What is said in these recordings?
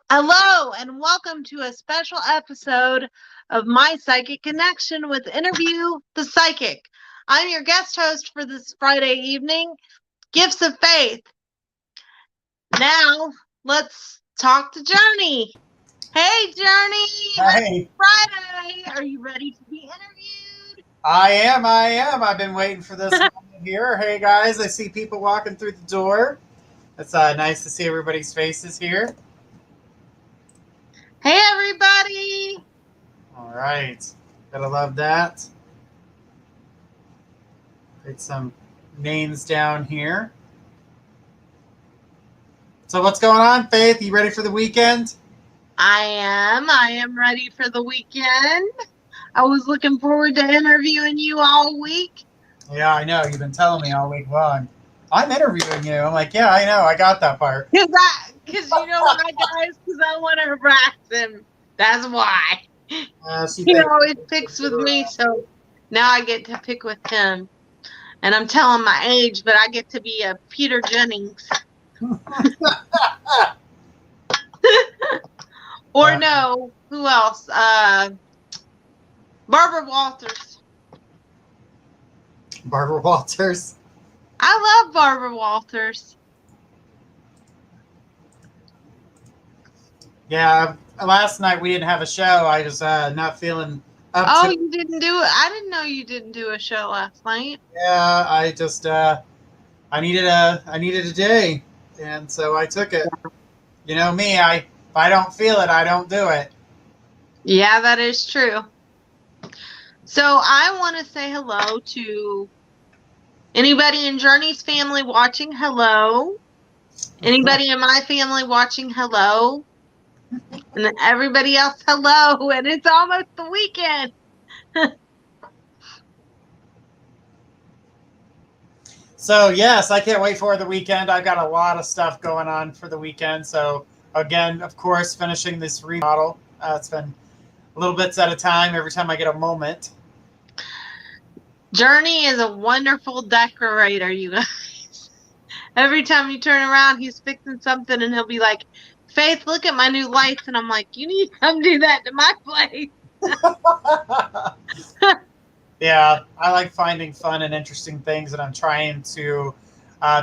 Hello, and welcome to a special episode of My Psychic Connection with Interview the Psychic. I'm your guest host for this Friday evening, Gifts of Faith. Now, let's talk to Journey. Hey, Journey. Hey. It's Friday. Are you ready to be interviewed? I am. I've been waiting for this moment here. Hey, guys, I see people walking through the door. It's nice to see everybody's faces here. Hey, everybody. All right. Gotta love that. Get some names down here. So what's going on, Faith? You ready for the weekend? I am ready for the weekend. I was looking forward to interviewing you all week. Yeah, I know. You've been telling me all week long. I'm interviewing you. I'm like, yeah, I know. I got that part. Because you know why, guys? Because I want to harass him. That's why. He always picks with me, so now I get to pick with him. And I'm telling my age, but I get to be a Peter Jennings. Or no, who else? Barbara Walters. Barbara Walters. I love Barbara Walters. Yeah, last night we didn't have a show. I was not feeling up to. Oh, you didn't do it? I didn't know you didn't do a show last night. Yeah, I just I needed a day, and so I took it. You know me, if I don't feel it, I don't do it. Yeah, that is true. So I want to say hello to anybody in Journey's family watching. Hello. Anybody in my family watching. Hello. And then everybody else, hello. And it's almost the weekend. So, yes, I can't wait for the weekend. I've got a lot of stuff going on for the weekend. So, again, of course, finishing this remodel. It's been little bits at a time every time I get a moment. Journey is a wonderful decorator, you guys. Every time you turn around, he's fixing something, and he'll be like, Faith, look at my new lights. And I'm like, you need to come do that to my place. Yeah, I like finding fun and interesting things, and I'm trying to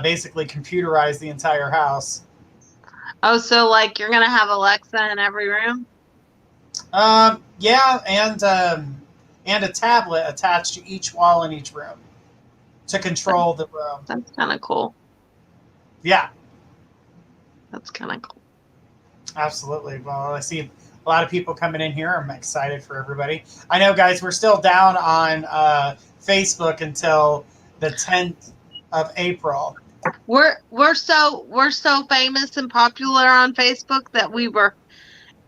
basically computerize the entire house. Oh, so like you're going to have Alexa in every room? Yeah, and a tablet attached to each wall in each room to control the room. That's kind of cool. Yeah. That's kind of cool. Absolutely. Well, I see a lot of people coming in here. I'm excited for everybody. I know, guys, we're still down on Facebook until the 10th of April. We're so famous and popular on Facebook that we were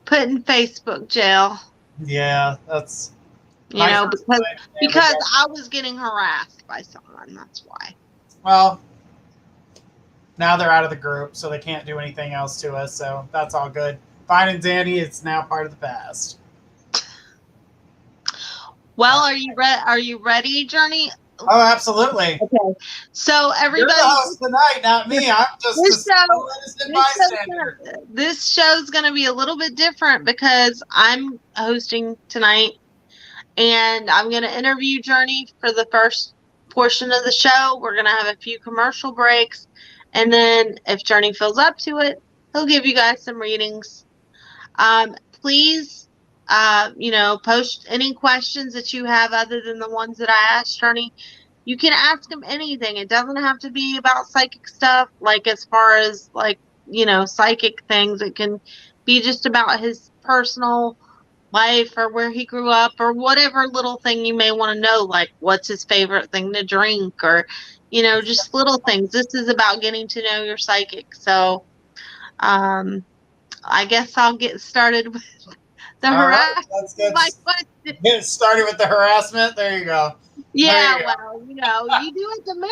put in Facebook jail. Yeah, that's because I was getting harassed by someone. That's why. Well, now they're out of the group, so they can't do anything else to us. So that's all good. Fine and dandy. It's now part of the past. Well, are you ready, Journey? Oh, absolutely. Okay. So everybody, you're the host tonight, not me. I'm just innocent bystander. This show's going to be a little bit different because I'm hosting tonight, and I'm going to interview Journey for the first portion of the show. We're going to have a few commercial breaks, and then if Journey feels up to it, he'll give you guys some readings. Please, post any questions that you have other than the ones that I asked Journey. You can ask him anything. It doesn't have to be about psychic stuff, like as far as psychic things. It can be just about his personal life or where he grew up or whatever little thing you may want to know, like what's his favorite thing to drink or, just little things. This is about getting to know your psychic. So, I guess I'll get started with the harassment. Right, get started with the harassment. There you go. Yeah, you do it to me.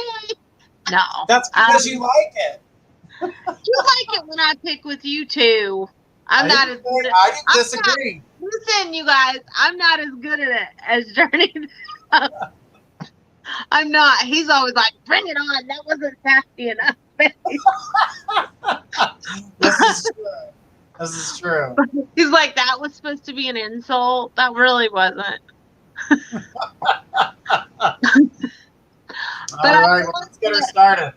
No. That's because you like it. You like it when I pick with you too. I didn't disagree. This Listen, you guys, I'm not as good at it as Journey. I'm not. He's always like, bring it on. That wasn't sassy enough. This is true. This is true. He's like, that was supposed to be an insult. That really wasn't. All right, well, let's get her started.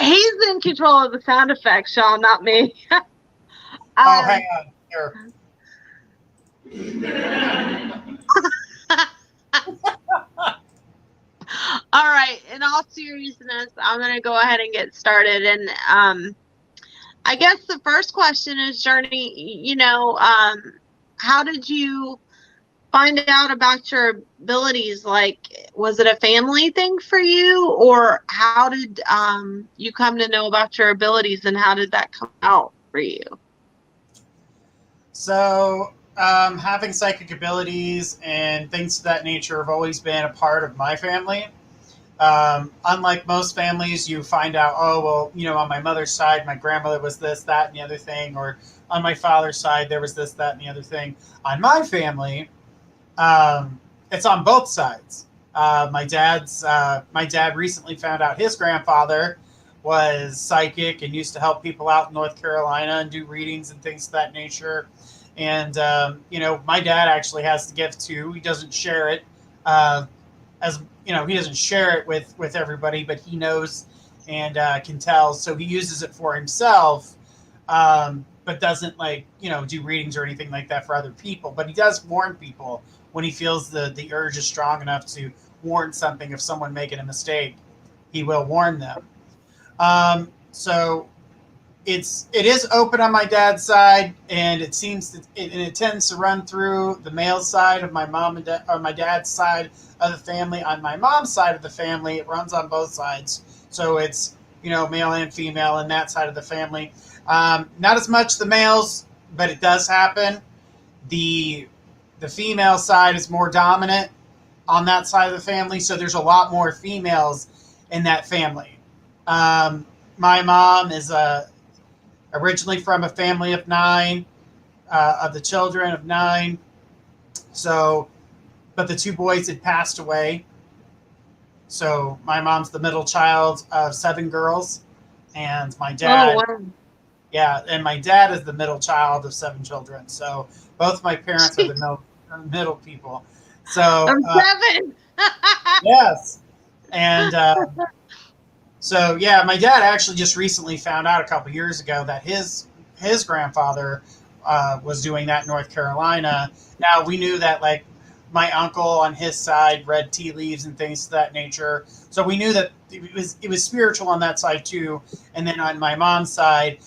He's in control of the sound effects, Sean, not me. Oh, hang on. Here. All right. In all seriousness, I'm going to go ahead and get started. And I guess the first question is, Journey, how did you find out about your abilities? Like, was it a family thing for you, or how did you come to know about your abilities, and how did that come out for you? So, having psychic abilities and things of that nature have always been a part of my family. Unlike most families, you find out, oh, well, on my mother's side, my grandmother was this, that, and the other thing, or on my father's side, there was this, that, and the other thing. On my family, it's on both sides. My dad recently found out his grandfather was psychic and used to help people out in North Carolina and do readings and things of that nature. And, my dad actually has the gift too. He doesn't share it he doesn't share it with everybody, but he knows and can tell. So he uses it for himself, but doesn't do readings or anything like that for other people. But he does warn people when he feels the urge is strong enough to warn something. If someone making a mistake, he will warn them. So it is open on my dad's side, and it tends to run through the male side of my mom and or my dad's side of the family. On my mom's side of the family, it runs on both sides. So it's male and female in that side of the family. Not as much the males, but it does happen. The female side is more dominant on that side of the family, so there's a lot more females in that family. My mom is originally from a family of 9, of the children of 9. So, but the 2 boys had passed away. So my mom's the middle child of 7 girls, and my dad. Oh, wow. Yeah, and my dad is the middle child of 7 children. So both my parents are the middle people. So I'm 7. Yes, and so yeah, my dad actually just recently found out a couple years ago that his grandfather was doing that in North Carolina. Now we knew that my uncle on his side read tea leaves and things of that nature, so we knew that it was spiritual on that side too. And then on my mom's side,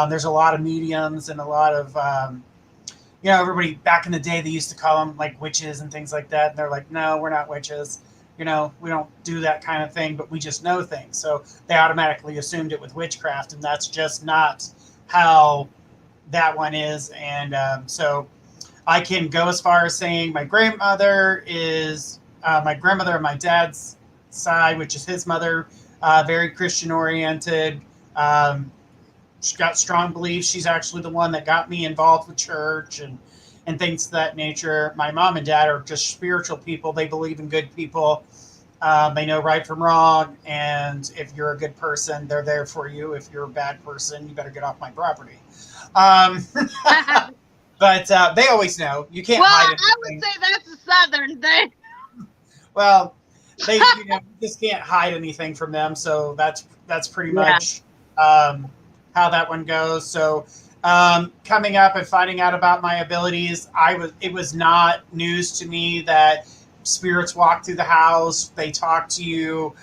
there's a lot of mediums and a lot of everybody back in the day, they used to call them witches and things like that, and they're like, no, we're not witches. We don't do that kind of thing, but we just know things. So they automatically assumed it with witchcraft, and that's just not how that one is. And so I can go as far as saying my grandmother on my dad's side, which is his mother, very Christian oriented. She's got strong beliefs. She's actually the one that got me involved with church and things of that nature. My mom and dad are just spiritual people. They believe in good people. They know right from wrong. And if you're a good person, they're there for you. If you're a bad person, you better get off my property. But they always know. You can't hide anything. I would say that's a Southern thing. Well, they just can't hide anything from them. So that's pretty much how that one goes. So coming up and finding out about my abilities, it was not news to me that spirits walk through the house. They talk to you.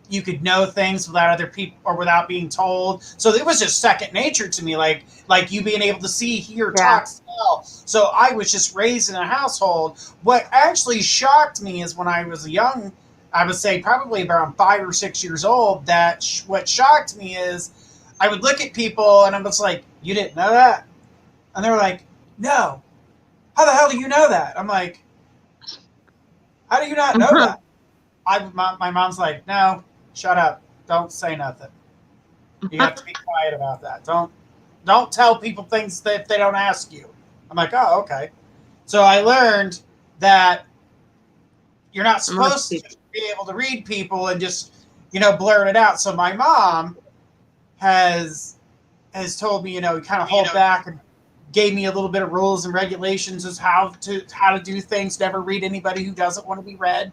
You could know things without other people or without being told. So it was just second nature to me, like you being able to see, hear, talk, smell. So I was just raised in a household. What actually shocked me is when I was young, I would say probably around 5 or 6 years old, what shocked me is I would look at people and I was like, you didn't know that? And they were like, no. How the hell do you know that? I'm like, how do you not know that? My mom's like, no, shut up. Don't say nothing. You have to be quiet about that. Don't don't tell people things that if they don't ask you. I'm like, oh, okay. So I learned that you're not Most supposed to people. be able to read people and just, blurt it out. So my mom has told me, kind of hold back and gave me a little bit of rules and regulations as how to do things. Never read anybody who doesn't want to be read.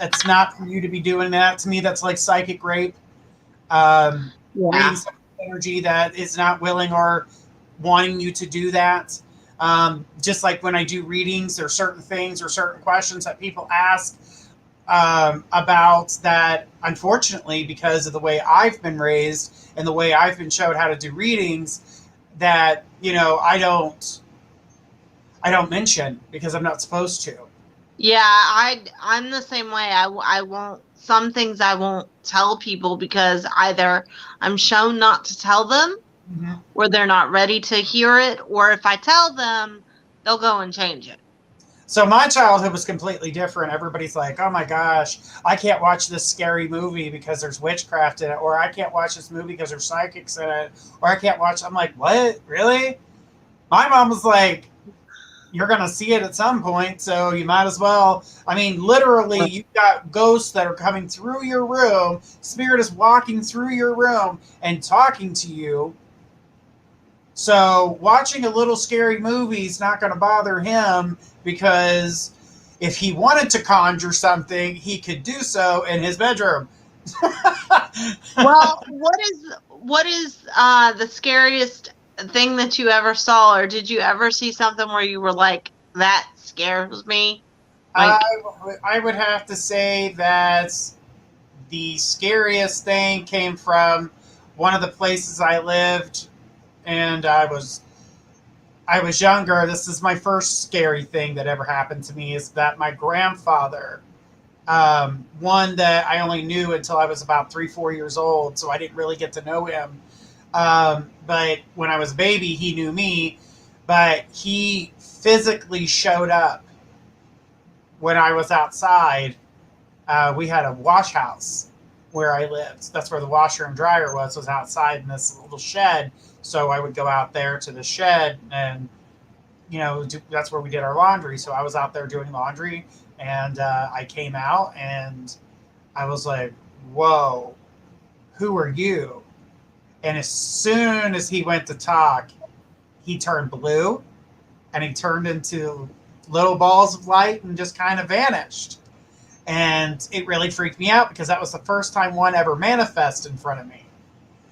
It's not for you to be doing that. To me, that's like psychic rape. Reading Yeah. some energy that is not willing or wanting you to do that. Just like when I do readings, there are certain things or certain questions that people ask about that, unfortunately, because of the way I've been raised and the way I've been showed how to do readings, that I don't mention because I'm not supposed to. Yeah, I'm the same way. I won't, some things I won't tell people because either I'm shown not to tell them Mm-hmm. or they're not ready to hear it, or if I tell them, they'll go and change it. So my childhood was completely different. Everybody's like, "Oh my gosh, I can't watch this scary movie because there's witchcraft in it," or "I can't watch this movie because there's psychics in it," or "I can't watch." I'm like, "What? Really?" My mom was like, "You're gonna see it at some point, so you might as well." I mean, literally, you've got ghosts that are coming through your room. Spirit is walking through your room and talking to you. So watching a little scary movie is not going to bother him, because if he wanted to conjure something, he could do so in his bedroom. Well, what is the scariest thing that you ever saw, or did you ever see something where you were like, that scares me? I, Like, I would have to say that the scariest thing came from one of the places I lived, and I was younger. This is my first scary thing that ever happened to me, is that my grandfather, one that I only knew until I was about 3, 4 years old, so I didn't really get to know him. But when I was a baby, he knew me, but he physically showed up when I was outside. We had a wash house where I lived. That's where the washer and dryer was outside in this little shed. So I would go out there to the shed and, that's where we did our laundry. So I was out there doing laundry, and I came out and I was like, whoa, who are you? And as soon as he went to talk, he turned blue and he turned into little balls of light and just kind of vanished. And it really freaked me out because that was the first time one ever manifested in front of me.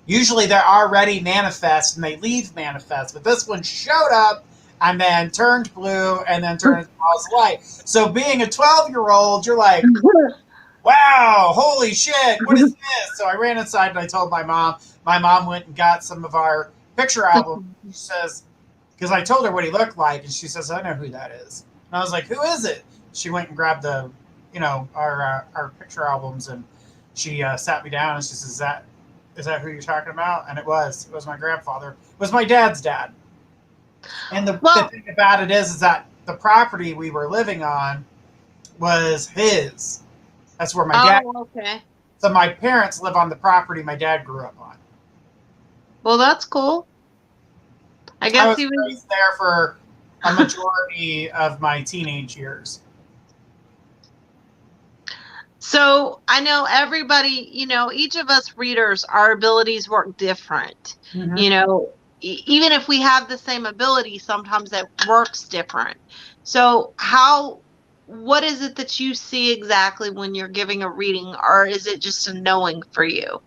Usually they're already manifest and they leave manifest, but this one showed up and then turned blue and then turned into balls of light. So being a 12-year-old, you're like, wow, holy shit, what is this? So I ran inside and I told my mom. My mom went and got some of our picture albums. She says, because I told her what he looked like, and she says, I know who that is. And I was like, who is it? She went and grabbed our picture albums, and she sat me down and she says, is that who you're talking about? And it was my grandfather. It was my dad's dad. And the well, thing about it is that the property we were living on was his. That's where my dad. oh, okay. So my parents live on the property my dad grew up on. Well, that's cool. I I guess was he was. raised there for a majority of my teenage years. So I know everybody, each of us readers, our abilities work different. Mm-hmm. You know, even if we have the same ability, sometimes it works different. So what is it that you see exactly when you're giving a reading, or is it just a knowing for you?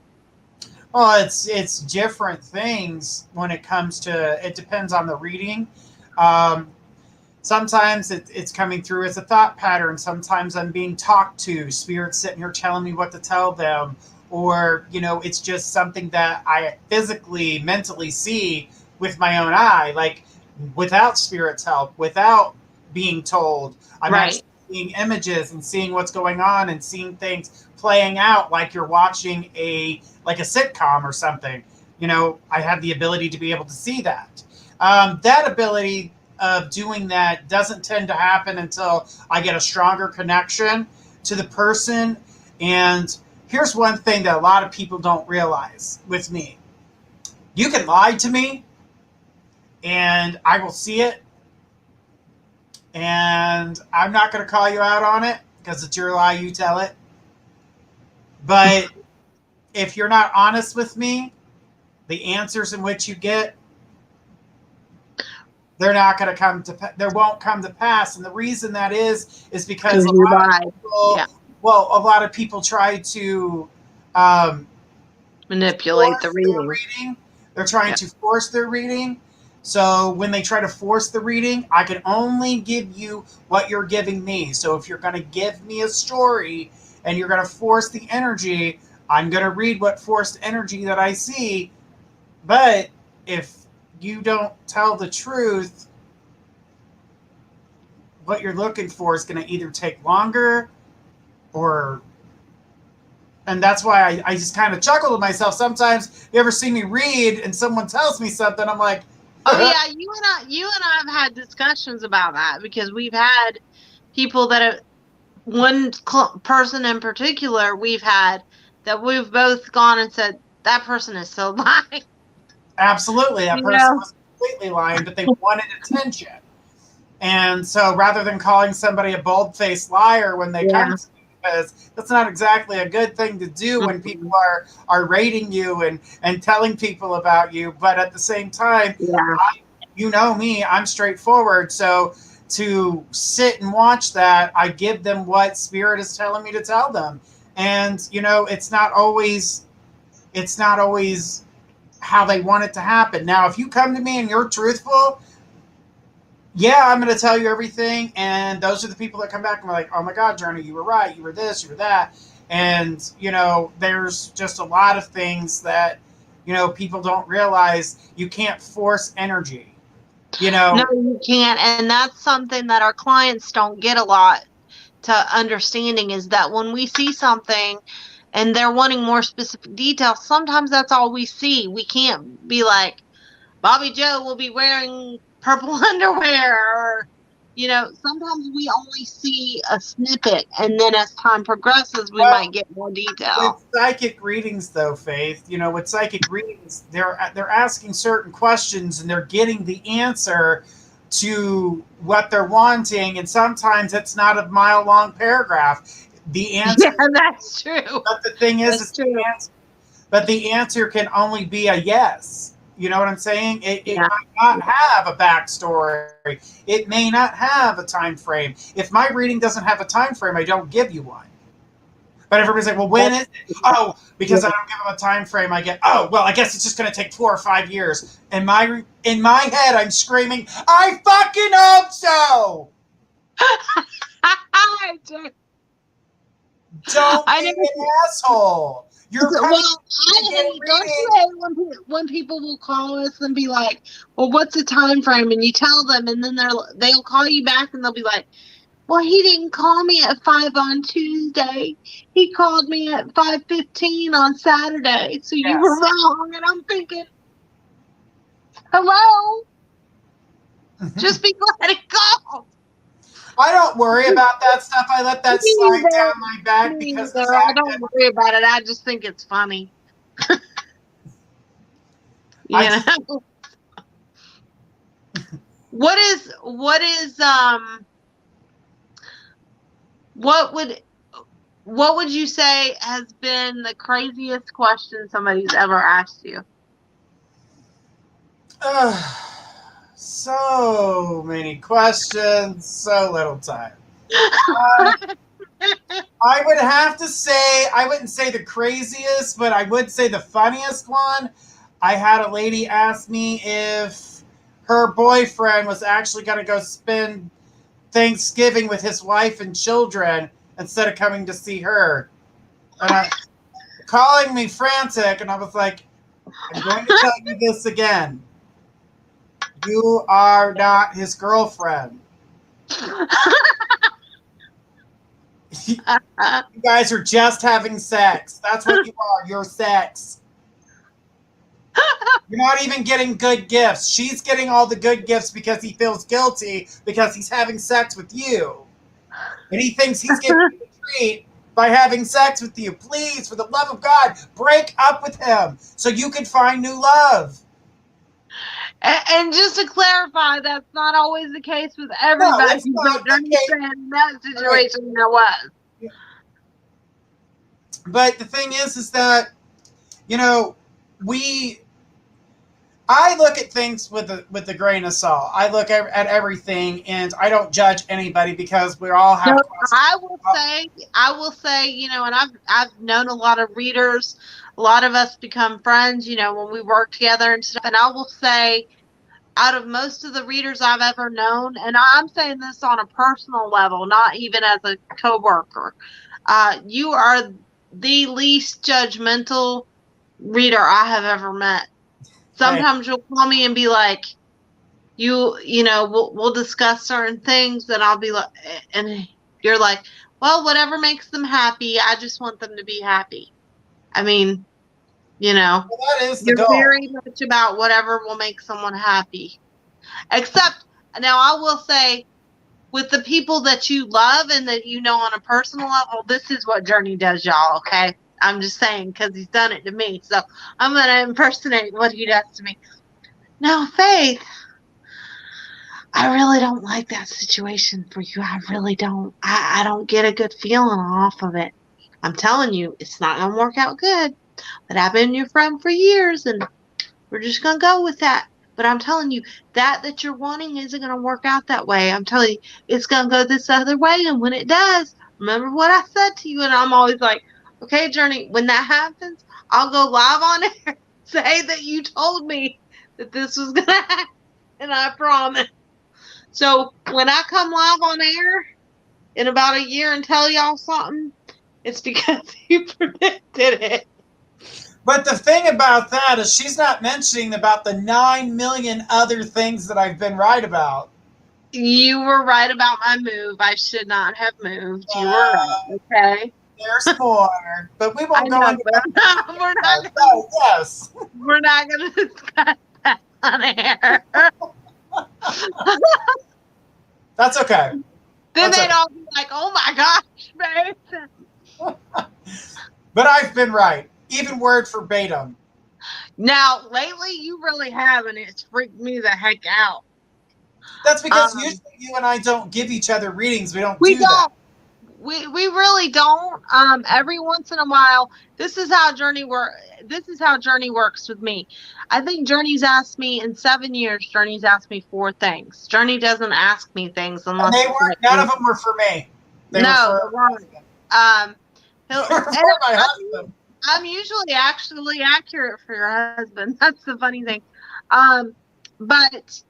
Well, it's different things when it comes to. It depends on the reading. Um, Sometimes it's coming through as a thought pattern. Sometimes I'm being talked to. Spirit's sitting here telling me what to tell them. Or, it's just something that I physically, mentally see with my own eye. Like, without Spirit's help, without being told. I'm Right. actually seeing images and seeing what's going on and seeing things playing out like you're watching a sitcom or something. I have the ability to be able to see that. That ability of doing that doesn't tend to happen until I get a stronger connection to the person. And here's one thing that a lot of people don't realize with me. You can lie to me, and I will see it, and I'm not going to call you out on it because it's your lie, you tell it. But if you're not honest with me, the answers in which you get, they're not going to come to, they won't come to pass. And the reason that is because a lot of people, a lot of people try to manipulate the reading. They're trying to force their reading. So when they try to force the reading, I can only give you what you're giving me. So if you're going to give me a story and you're going to force the energy, I'm going to read what forced energy that I see. But if you don't tell the truth, what you're looking for is going to either take longer or... And that's why I just kind of chuckle to myself. Sometimes you ever see me read and someone tells me something, I'm like... Oh, yeah, you and I have had discussions about that because we've had people that have... One person in particular we've had that we've both gone and said, that person is so lying. Absolutely. That person was completely lying, but they wanted attention. And so rather than calling somebody a bold-faced liar when they come to me, because that's not exactly a good thing to do when people are rating you and telling people about you. But at the same time, you know me, I'm straightforward. So to sit and watch that, I give them what Spirit is telling me to tell them. And, you know, it's not always how they want it to happen. Now, if you come to me and you're truthful, I'm going to tell you everything. And those are the people that come back and are like, oh my God, Journey, you were right. You were this, you were that. And, you know, there's just a lot of things that, you know, people don't realize. You can't force energy, you know. No, you can't. And that's something that our clients don't get a lot to understanding, is that when we see something and they're wanting more specific details, sometimes that's all we see. We can't be like, Bobby Joe will be wearing purple underwear, or, you know, sometimes we only see a snippet, and then as time progresses, we might get more detail. With psychic readings, though, Faith, you know, with psychic readings, they're asking certain questions and they're getting the answer to what they're wanting, and sometimes it's not a mile-long paragraph. The answer, that's true. But the thing is, the answer can only be a yes. You know what I'm saying? It might not have a backstory. It may not have a time frame. If my reading doesn't have a time frame, I don't give you one. But everybody's like, well, when is it? Oh, because I don't give them a time frame, I get, oh, well, I guess it's just going to take 4 or 5 years. In my head, I'm screaming, I fucking hope so! Don't be an asshole. When people will call us and be like, well, what's the time frame? And you tell them, and then they'll call you back and they'll be like, well, he didn't call me at 5 on Tuesday. He called me at 5:15 on Saturday. So you were wrong. And I'm thinking, hello? Just be glad it called. I don't worry about that stuff. I let that slide down my back because I don't worry about it. I just think it's funny. What would you say has been the craziest question somebody's ever asked you? So many questions, so little time. I would have to say, I wouldn't say the craziest, but I would say the funniest one. I had a lady ask me if her boyfriend was actually going to go spend Thanksgiving with his wife and children instead of coming to see her. And calling me frantic, and I was like, I'm going to tell you this again. You are not his girlfriend. You guys are just having sex. That's what you are. You're sex. You're not even getting good gifts. She's getting all the good gifts because he feels guilty because he's having sex with you. And he thinks he's getting a treat by having sex with you. Please, for the love of God, break up with him so you can find new love. And just to clarify, that's not always the case with everybody. No, it's not But Journey said in that situation, there was. But the thing is that, you know, I look at things with a grain of salt. I look at everything, and I don't judge anybody because we all have. No, I will say, you know, and I've known a lot of readers. A lot of us become friends, you know, when we work together and stuff. And I will say, out of most of the readers I've ever known, and I'm saying this on a personal level, not even as a coworker, you are the least judgmental reader I have ever met. Sometimes you'll call me and be like, you know, we'll discuss certain things, and I'll be like, and you're like, well, whatever makes them happy, I just want them to be happy. I mean, you know, Well, that is the you're goal. very much about whatever will make someone happy. Except, now I will say, with the people that you love and that you know on a personal level, this is what Journey does, y'all, okay? I'm just saying, because he's done it to me. So I'm going to impersonate what he does to me. Now, Faith, I really don't like that situation for you. I really don't. I don't get a good feeling off of it. I'm telling you, it's not going to work out good. But I've been your friend for years, and we're just going to go with that. But I'm telling you, that you're wanting isn't going to work out that way. I'm telling you, it's going to go this other way. And when it does, remember what I said to you. And I'm always like, okay, Journey, when that happens, I'll go live on air, say that you told me that this was going to happen. And I promise. So when I come live on air in about a year and tell y'all something, it's because you predicted it. But the thing about that is she's not mentioning about the 9 million other things that I've been right about. You were right about my move. I should not have moved. You were right, okay? There's more, but we won't go into that. We're not going to discuss that on air. That's okay. Then they'd all be like, oh my gosh, babe. But I've been right, even word verbatim. Now, lately, you really have, and it's freaked me the heck out. That's because usually you and I don't give each other readings. We don't do that. We really don't. Every once in a while, this is how Journey works with me. I think Journey's asked me in 7 years. Journey's asked me 4 things. Journey doesn't ask me things unless none of them were for me. They were for my husband. I'm usually actually accurate for your husband. That's the funny thing. But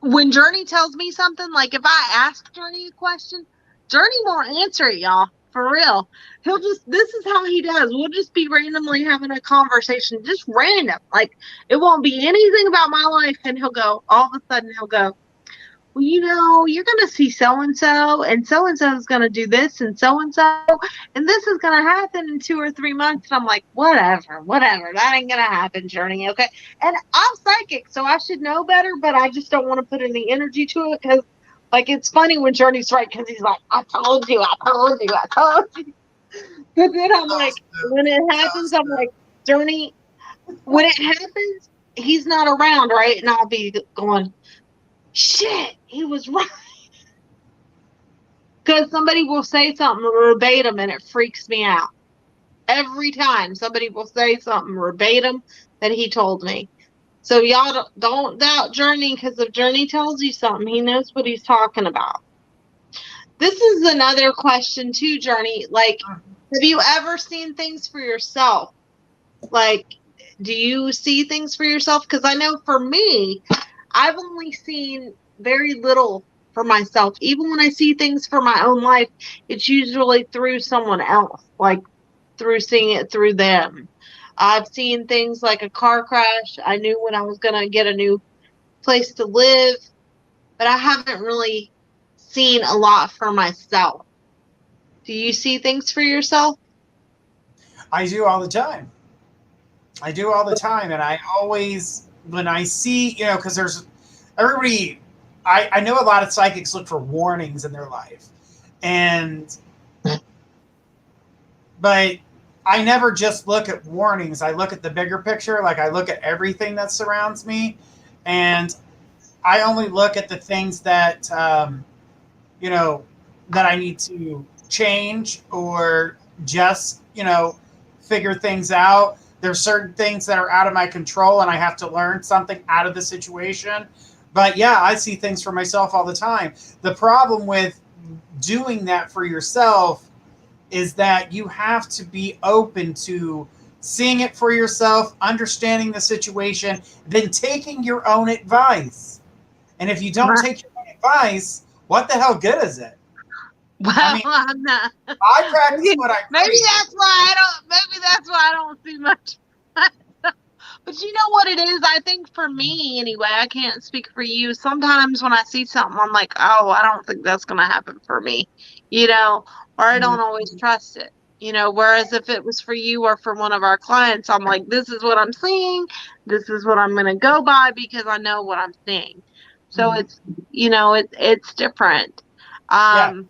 when Journey tells me something, like if I ask Journey a question, Journey won't answer it, y'all. For real. This is how he does. We'll just be randomly having a conversation, just random. Like, it won't be anything about my life. And all of a sudden he'll go, well, you know, you're going to see so-and-so is going to do this and so-and-so, and this is going to happen in 2 or 3 months. And I'm like, whatever. That ain't going to happen, Journey, okay? And I'm psychic, so I should know better, but I just don't want to put any energy to it because, like, it's funny when Journey's right because he's like, I told you. But then I'm like, when it happens, I'm like, Journey, when it happens, he's not around, right? And I'll be going, shit, he was right. Because somebody will say something verbatim and it freaks me out. Every time somebody will say something verbatim that he told me. So y'all don't doubt Journey, because if Journey tells you something, he knows what he's talking about. This is another question too, Journey. Like, have you ever seen things for yourself? Like, do you see things for yourself? Because I know for me, I've only seen very little for myself. Even when I see things for my own life, it's usually through someone else, like through seeing it through them. I've seen things like a car crash. I knew when I was going to get a new place to live, but I haven't really seen a lot for myself. Do you see things for yourself? I do all the time. And I always, when I see, you know, because there's everybody, I know a lot of psychics look for warnings in their life. But I never just look at warnings. I look at the bigger picture. Like I look at everything that surrounds me, and I only look at the things that you know, that I need to change or just, figure things out. There's certain things that are out of my control and I have to learn something out of the situation. But yeah, I see things for myself all the time. The problem with doing that for yourself is that you have to be open to seeing it for yourself, understanding the situation, then taking your own advice. And if you don't take your own advice, what the hell good is it? Well, I mean, I'm not. I practice what I Maybe preach. that's why I don't. Maybe that's why I don't see much. But you know what it is? I think for me, anyway, I can't speak for you. Sometimes when I see something, I'm like, oh, I don't think that's going to happen for me, or I don't always trust it, Whereas if it was for you or for one of our clients, I'm like, this is what I'm seeing. This is what I'm going to go by because I know what I'm seeing. So it's different. Yeah.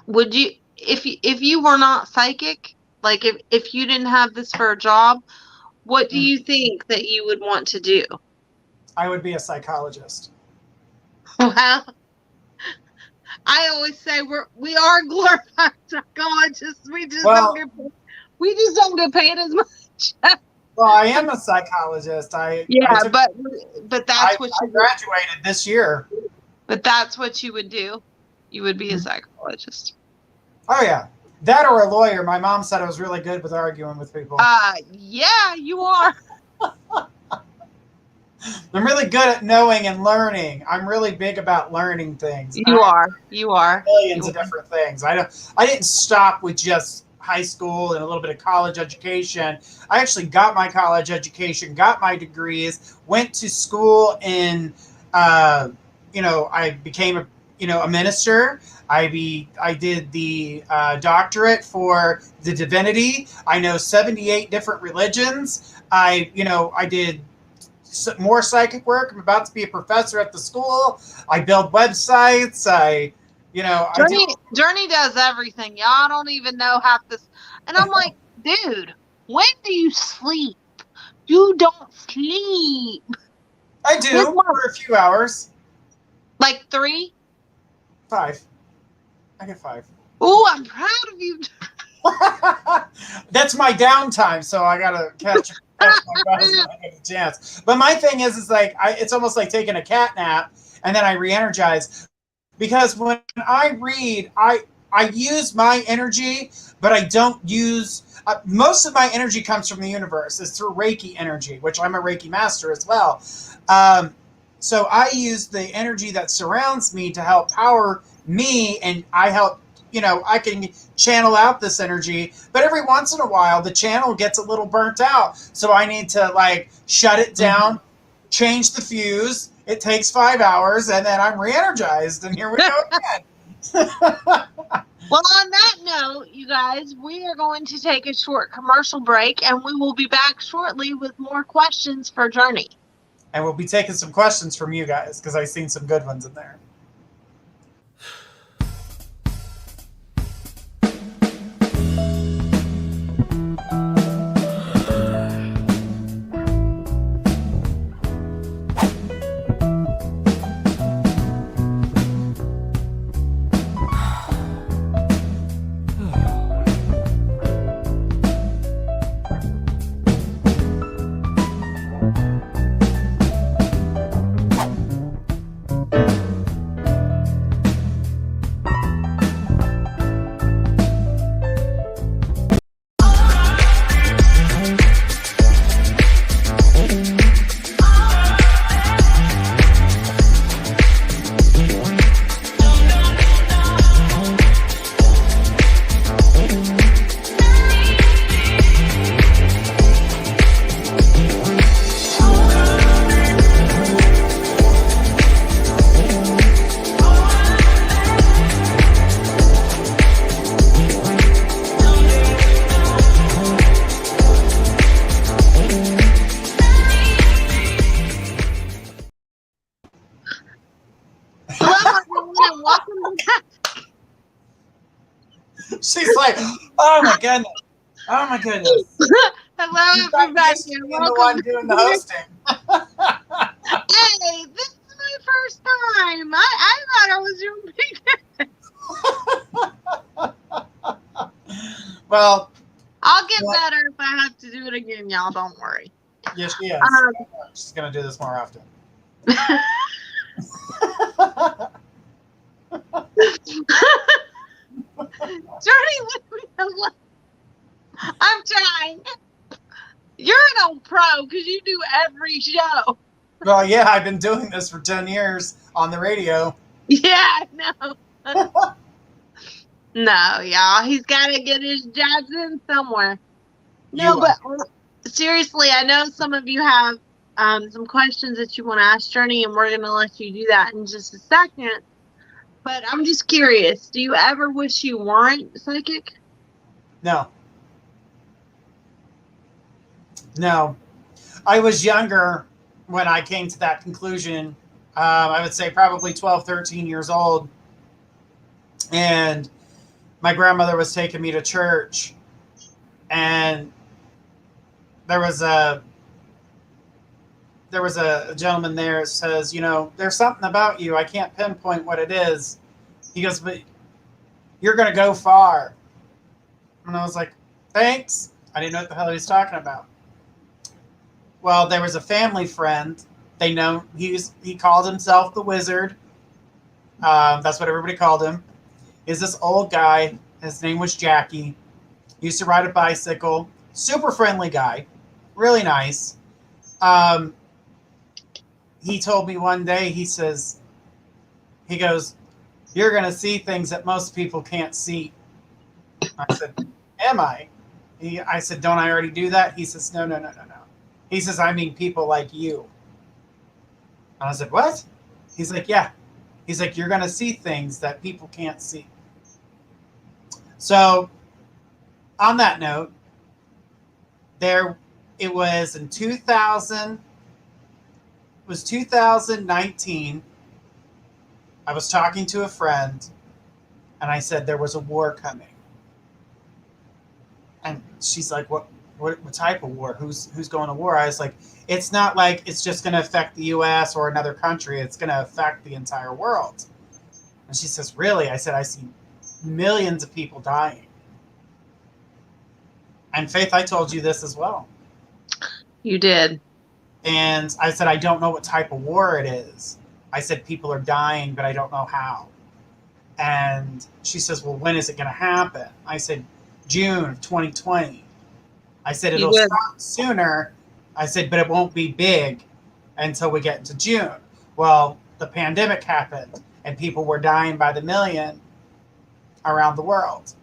Would you, if you were not psychic, like if you didn't have this for a job, what do you think that you would want to do? I would be a psychologist. Well, I always say we are glorified psychologists. We just Well, don't get paid as much. well, I am a psychologist. Yeah, but that's I what you graduated this year. But that's what you would do. You would be a psychologist. Oh yeah, that or a lawyer. My mom said I was really good with arguing with people. Yeah, you are. I'm really good at knowing and learning. I'm really big about learning things. You are. Millions of different things. I didn't stop with just high school and a little bit of college education. I actually got my college education, got my degrees, went to school in, I became a minister. I did the doctorate for the divinity. I know 78 different religions. I did more psychic work. I'm about to be a professor at the school. I build websites. Journey does everything. Y'all don't even know half this. And I'm like, dude, when do you sleep? You don't sleep. I do for a few hours. Like 3? 5. I get 5. Ooh, I'm proud of you. That's my downtime, so I gotta catch my breath when I get a chance. But my thing is like it's almost like taking a cat nap and then I re-energize. Because when I read, I use my energy, but I don't use most of my energy comes from the universe. It's through Reiki energy, which I'm a Reiki master as well. So I use the energy that surrounds me to help power me, and I help, I can channel out this energy, but every once in a while the channel gets a little burnt out. So I need to shut it down, change the fuse. It takes 5 hours and then I'm re-energized and here we go again. Well, on that note, you guys, we are going to take a short commercial break and we will be back shortly with more questions for Journey. And we'll be taking some questions from you guys because I've seen some good ones in there. She's like, oh my goodness. Oh my goodness. Hello, You got everybody, used to and being the welcome one to doing the hosting. Hey, this is my first time. I thought I was doing Well, I'll get better if I have to do it again, y'all. Don't worry. yes, she is. Um, She's going to do this more often. Journey, leave me alone. I'm trying. You're an old pro because you do every show. Well, yeah, I've been doing this for 10 years on the radio. Yeah, no. No, y'all. He's got to get his jabs in somewhere. No, You but seriously, I know some of you have some questions that you want to ask Journey, and we're going to let you do that in just a second. But I'm just curious. Do you ever wish you weren't psychic? No. No. I was younger when I came to that conclusion. I would say probably 12, 13 years old. And my grandmother was taking me to church. And there was a gentleman there that says, there's something about you. I can't pinpoint what it is. He goes, but you're going to go far. And I was like, thanks. I didn't know what the hell he was talking about. Well, there was a family friend. They know he called himself the Wizard. That's what everybody called him. Is this old guy. His name was Jackie. Used to ride a bicycle. Super friendly guy. Really nice. He told me one day, he goes, you're going to see things that most people can't see. I said, am I? I said, don't I already do that? He says, no. He says, I mean people like you. And I said, what? He's like, yeah. He's like, you're going to see things that people can't see. So on that note, it was in 2019. I was talking to a friend and I said there was a war coming. And she's like, what type of war? Who's going to war? I was like, it's not like it's just going to affect the US or another country. It's going to affect the entire world. And she says, really? I said, I see millions of people dying. And Faith, I told you this as well. You did. And I said, I don't know what type of war it is. I said, people are dying, but I don't know how. And she says, well, when is it going to happen? I said, June of 2020. I said, it'll start sooner. I said, but it won't be big until we get into June. Well, the pandemic happened and people were dying by the million around the world.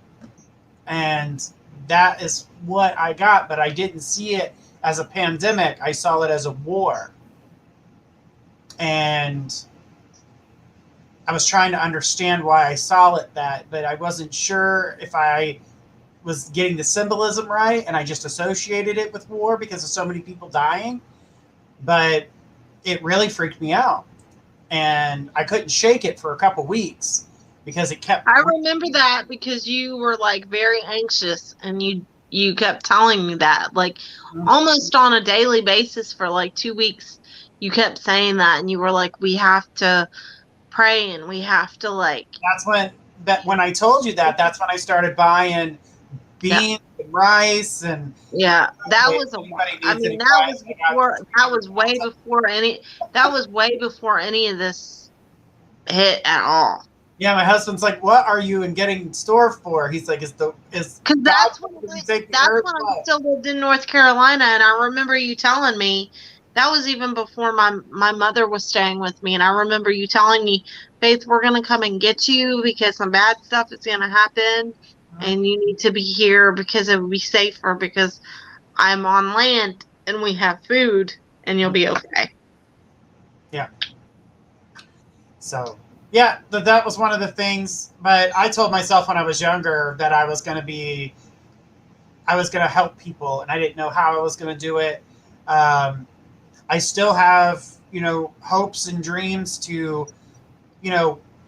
And that is what I got, but I didn't see it as a pandemic. I saw it as a war. And I was trying to understand why I saw it that, but I wasn't sure if I was getting the symbolism right, and I just associated it with war because of so many people dying. But it really freaked me out, and I couldn't shake it for a couple weeks because it kept. I remember that because you were like very anxious, and you kept telling me that like almost on a daily basis for like 2 weeks. You kept saying that, and you were like, we have to pray and we have to like. That's when I told you that. That's when I started buying beans and rice and that was way before any of this hit at all. Yeah, my husband's like, what are you getting store for? He's like, because that's when I still lived in North Carolina, and I remember you telling me that was even before my mother was staying with me, and I remember you telling me, Faith, we're gonna come and get you because some bad stuff is gonna happen. And you need to be here because it would be safer because I'm on land and we have food and you'll be okay. Yeah. So, yeah, that was one of the things. But I told myself when I was younger that I was going to help people, and I didn't know how I was going to do it. I still have, hopes and dreams to,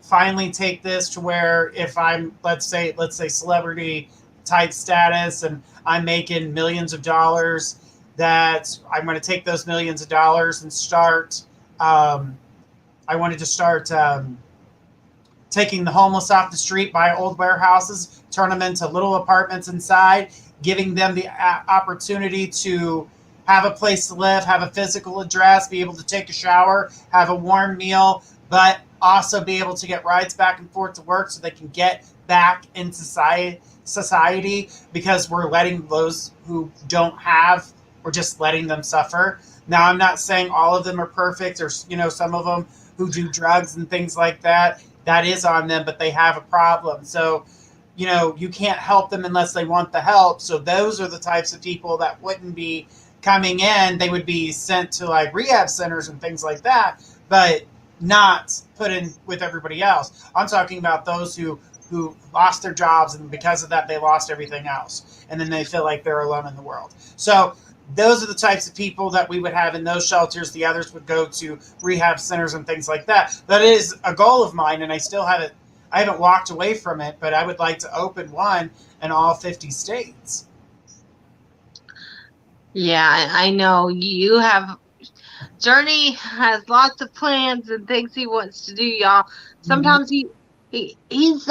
finally take this to where if I'm, let's say celebrity, type status and I'm making millions of dollars, that I'm going to take those millions of dollars and start. I wanted to start taking the homeless off the street, buy old warehouses, turn them into little apartments inside, giving them the opportunity to have a place to live, have a physical address, be able to take a shower, have a warm meal, but also be able to get rides back and forth to work so they can get back in society, because we're letting those who don't have, we're just letting them suffer. Now, I'm not saying all of them are perfect, or some of them who do drugs and things like that. That is on them, but they have a problem. So, you can't help them unless they want the help. So those are the types of people that wouldn't be coming in. They would be sent to like rehab centers and things like that, but not put in with everybody else. I'm talking about those who lost their jobs, and because of that, they lost everything else. And then they feel like they're alone in the world. So those are the types of people that we would have in those shelters. The others would go to rehab centers and things like that. That is a goal of mine, and I haven't walked away from it, but I would like to open one in all 50 states. Yeah, I know you have. Journey has lots of plans and things he wants to do, y'all. Sometimes he's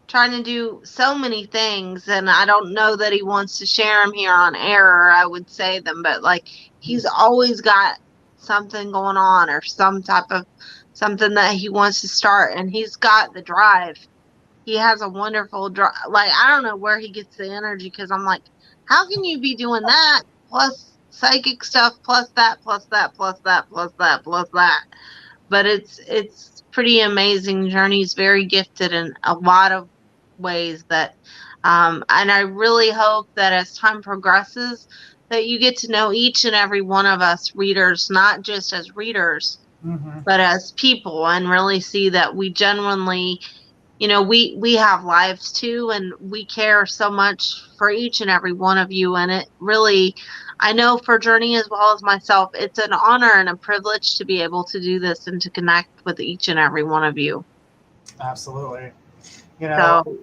trying to do so many things, and I don't know that he wants to share them here on air, or I would say them, but like he's always got something going on, or some type of something that he wants to start, and he's got the drive. He has a wonderful drive. Like, I don't know where he gets the energy, because I'm like, how can you be doing that plus psychic stuff plus that plus that plus that plus that plus that? But it's pretty amazing. Journey's very gifted in a lot of ways, that and I really hope that as time progresses, that you get to know each and every one of us readers, not just as readers, but as people, and really see that we genuinely, we have lives too, and we care so much for each and every one of you. And it really, I know for Journey as well as myself, it's an honor and a privilege to be able to do this and to connect with each and every one of you. Absolutely. So,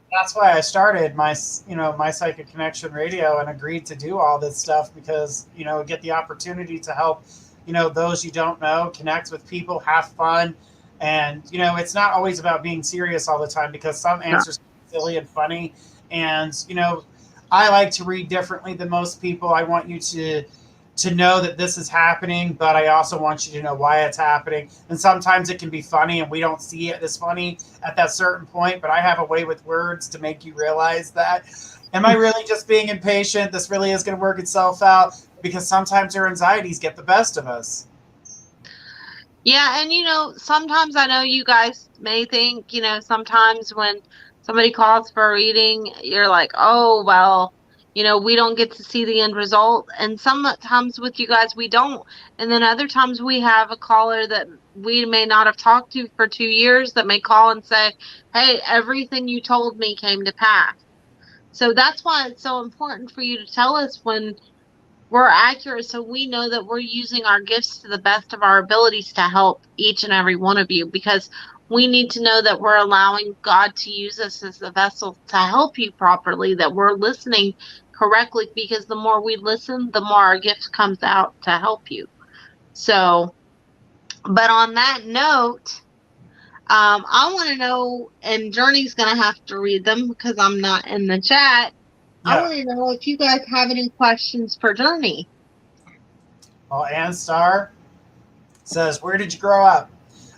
that's why I started my Psychic Connection Radio and agreed to do all this stuff, because, get the opportunity to help, those you don't know, connect with people, have fun. And, it's not always about being serious all the time, because some answers are silly and funny. And, I like to read differently than most people. I want you to know that this is happening, but I also want you to know why it's happening. And sometimes it can be funny and we don't see it as funny at that certain point, but I have a way with words to make you realize that. Am I really just being impatient? This really is going to work itself out, because sometimes our anxieties get the best of us. Yeah, and sometimes I know you guys may think, sometimes when somebody calls for a reading, you're like, oh, well, we don't get to see the end result. And sometimes with you guys, we don't. And then other times we have a caller that we may not have talked to for 2 years that may call and say, hey, everything you told me came to pass. So that's why it's so important for you to tell us when we're accurate, so we know that we're using our gifts to the best of our abilities to help each and every one of you, because we need to know that we're allowing God to use us as the vessel to help you properly, that we're listening correctly, because the more we listen, the more our gift comes out to help you. So, but on that note, I want to know, and Journey's going to have to read them because I'm not in the chat. Yeah. I want to know if you guys have any questions for Journey. Well, Ann Starr says, where did you grow up?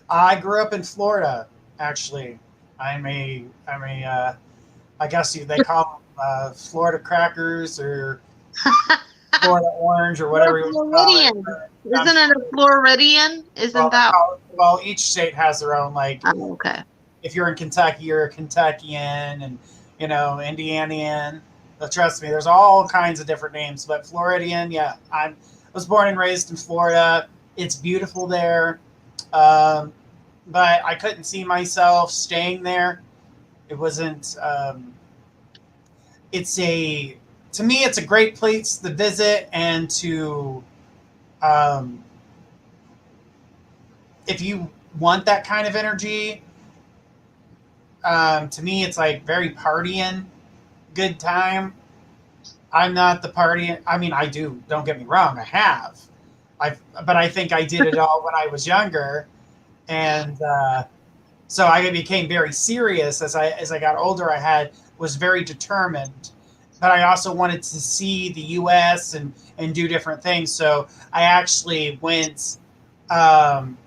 I grew up in Florida, actually. I guess they call them Florida crackers, or Florida orange, or whatever you want to call it. Isn't it a Floridian? Well, each state has their own, like, okay. If you're in Kentucky, you're a Kentuckian, and, Indianian. But trust me, there's all kinds of different names. But Floridian, yeah, I was born and raised in Florida. It's beautiful there. But I couldn't see myself staying there. It wasn't, to me, it's a great place to visit and to, if you want that kind of energy, to me, it's like very partying. good time. I'm not the party. I mean, I do. Don't get me wrong. I have. But I think I did it all when I was younger, and so I became very serious as I got older. I was very determined, but I also wanted to see the U.S. and do different things. So I actually went. Um,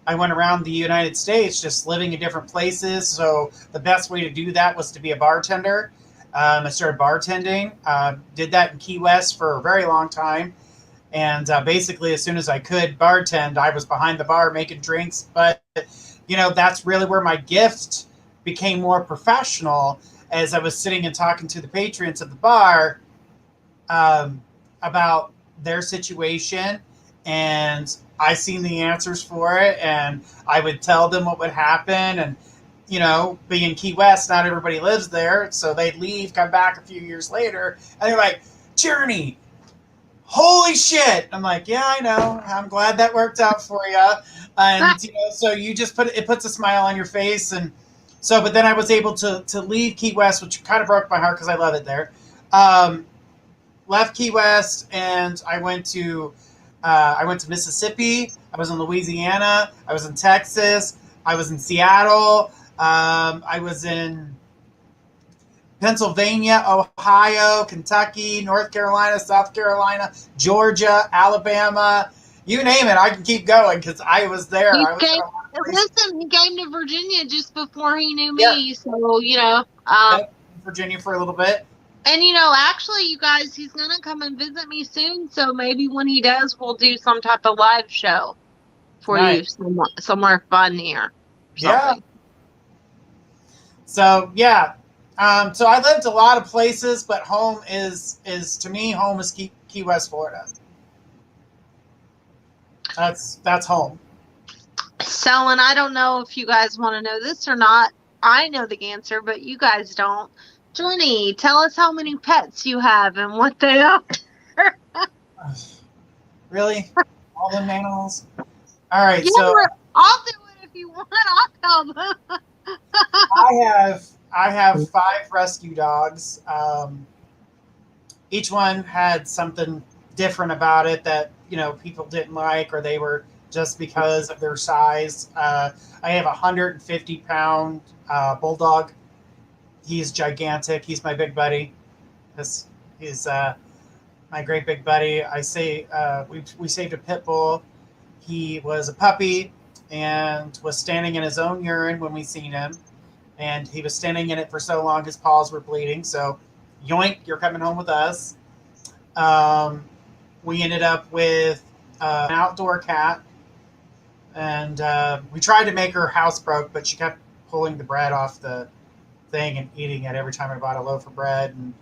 I went around the United States, just living in different places. So the best way to do that was to be a bartender. I started bartending. Did that in Key West for a very long time. And basically, as soon as I could bartend, I was behind the bar making drinks. But, that's really where my gift became more professional, as I was sitting and talking to the patrons of the bar about their situation. And I seen the answers for it. And I would tell them what would happen. And, being Key West, not everybody lives there. So they'd leave, come back a few years later. And they're like, Journey, holy shit. I'm like, yeah, I know. I'm glad that worked out for you. And, so you just it puts a smile on your face. And so, but then I was able to leave Key West, which kind of broke my heart because I love it there. Left Key West and I went to Mississippi. I was in Louisiana. I was in Texas. I was in Seattle. I was in Pennsylvania, Ohio, Kentucky, North Carolina, South Carolina, Georgia, Alabama, you name it. I can keep going because I was there. Listen, he came to Virginia just before he knew me. So, Virginia for a little bit. And, actually, you guys, he's going to come and visit me soon. So maybe when he does, we'll do some type of live show for you somewhere fun here. Yeah. So, yeah. So I lived a lot of places, but home is to me, home is Key West, Florida. That's home. So, and I don't know if you guys want to know this or not. I know the answer, but you guys don't. Johnny, tell us how many pets you have and what they are. Really? All them animals? All right, yeah, so I'll do it if you want. I'll tell them. I have 5 rescue dogs. Each one had something different about it that people didn't like, or they were just because of their size. I have a 150-pound bulldog. He's gigantic. He's my big buddy. He's my great big buddy. I say we saved a pit bull. He was a puppy and was standing in his own urine when we seen him. And he was standing in it for so long, his paws were bleeding. So, yoink, you're coming home with us. We ended up with an outdoor cat. And we tried to make her housebroke, but she kept pulling the bread off the thing and eating it every time I bought a loaf of bread, and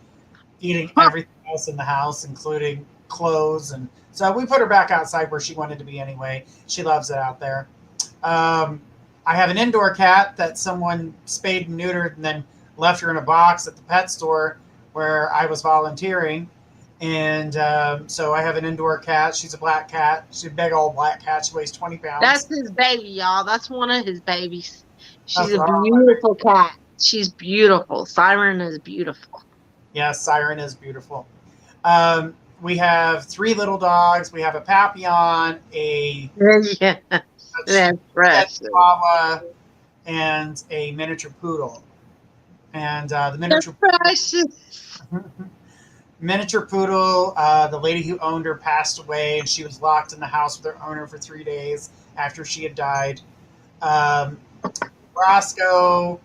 eating everything else in the house, including clothes. And so we put her back outside where she wanted to be anyway. She loves it out there. I have an indoor cat that someone spayed and neutered and then left her in a box at the pet store where I was volunteering. And so I have an indoor cat. She's a black cat. She's a big old black cat. She weighs 20 pounds. That's his baby, y'all. That's one of his babies. She's a beautiful cat. She's beautiful. Siren is beautiful. Yes, Siren is beautiful. We have 3 little dogs. We have a Papillon, a Chihuahua, and a miniature poodle. And the miniature poodle, the lady who owned her passed away, and she was locked in the house with her owner for 3 days after she had died. Roscoe,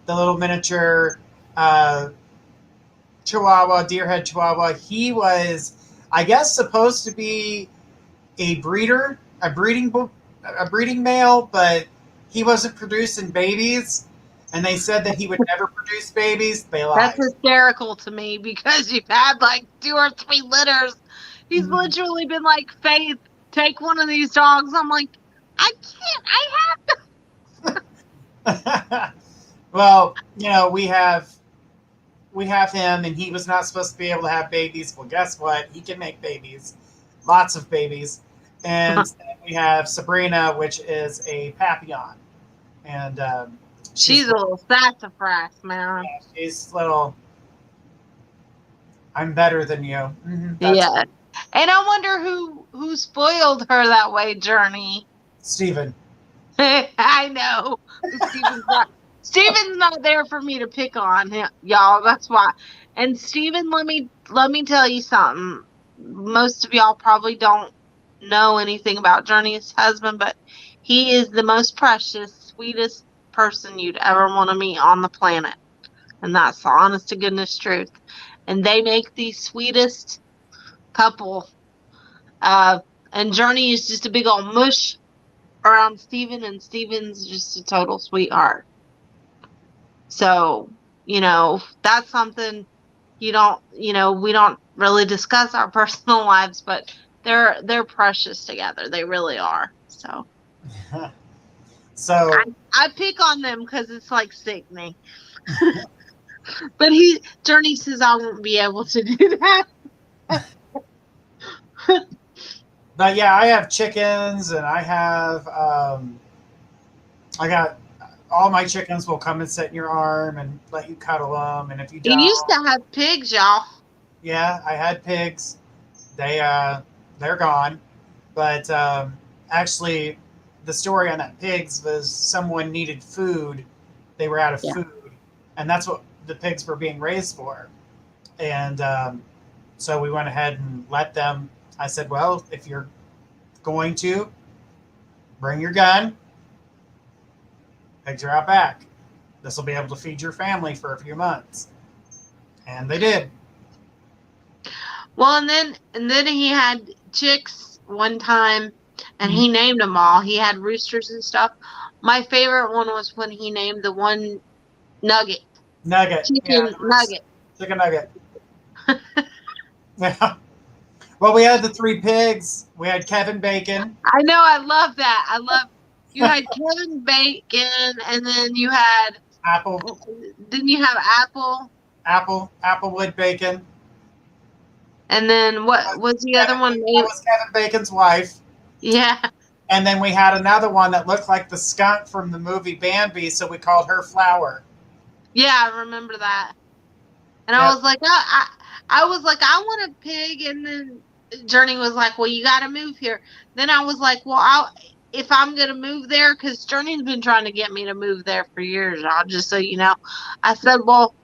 the little miniature Chihuahua, deerhead Chihuahua, he was, I guess, supposed to be a breeder, a breeding male, but he wasn't producing babies, and they said that he would never produce babies. They lied. That's hysterical to me because you've had like 2 or 3 litters. He's literally been like, Faith, take one of these dogs. I'm like, I can't. I have to. Well, we have him, and he was not supposed to be able to have babies. Well, guess what? He can make babies, lots of babies. And then we have Sabrina, which is a Papillon, and she's a little sassafras, man. Yeah, she's little. I'm better than you. That's Yeah. And I wonder who spoiled her that way, Journey. Steven. I know. Steven's not there for me to pick on him, y'all. That's why. And Steven, let me tell you something. Most of y'all probably don't know anything about Journey's husband, but he is the most precious, sweetest person you'd ever want to meet on the planet. And that's the honest to goodness truth. And they make the sweetest couple. And Journey is just a big old mush around Steven, and Steven's just a total sweetheart. So, that's something we don't really discuss our personal lives, but they're precious together. They really are. So So I pick on them because it's like sickening. But Journey says I won't be able to do that. but yeah, I have chickens, and I got all my chickens will come and sit in your arm and let you cuddle them, and if you don't, You used to have pigs, y'all. yeah, I had pigs. They're gone, but actually, the story on that pigs was someone needed food. They were out of food, and that's what the pigs were being raised for. And so we went ahead and let them. I said, well, if you're going to bring your gun, pigs are out back. This will be able to feed your family for a few months. And they did. Well, and then he had chicks one time, and he named them all. He had roosters and stuff. My favorite one was when he named the one Nugget. Chicken Nugget. Chicken Nugget. Yeah. Well, we had the 3 pigs. We had Kevin Bacon. I know. I love that. You had Kevin Bacon, and then you had Apple. Didn't you have Apple? Applewood Bacon. And then what was the other one? That was Kevin Bacon's wife. Yeah. And then we had another one that looked like the skunk from the movie Bambi, so we called her Flower. Yeah, I remember that. And I was like, I was like, I want a pig, and then Journey was like, well, you got to move here. Then I was like, well, if I'm going to move there, because Journey's been trying to get me to move there for years, y'all, just so you know. I said, well,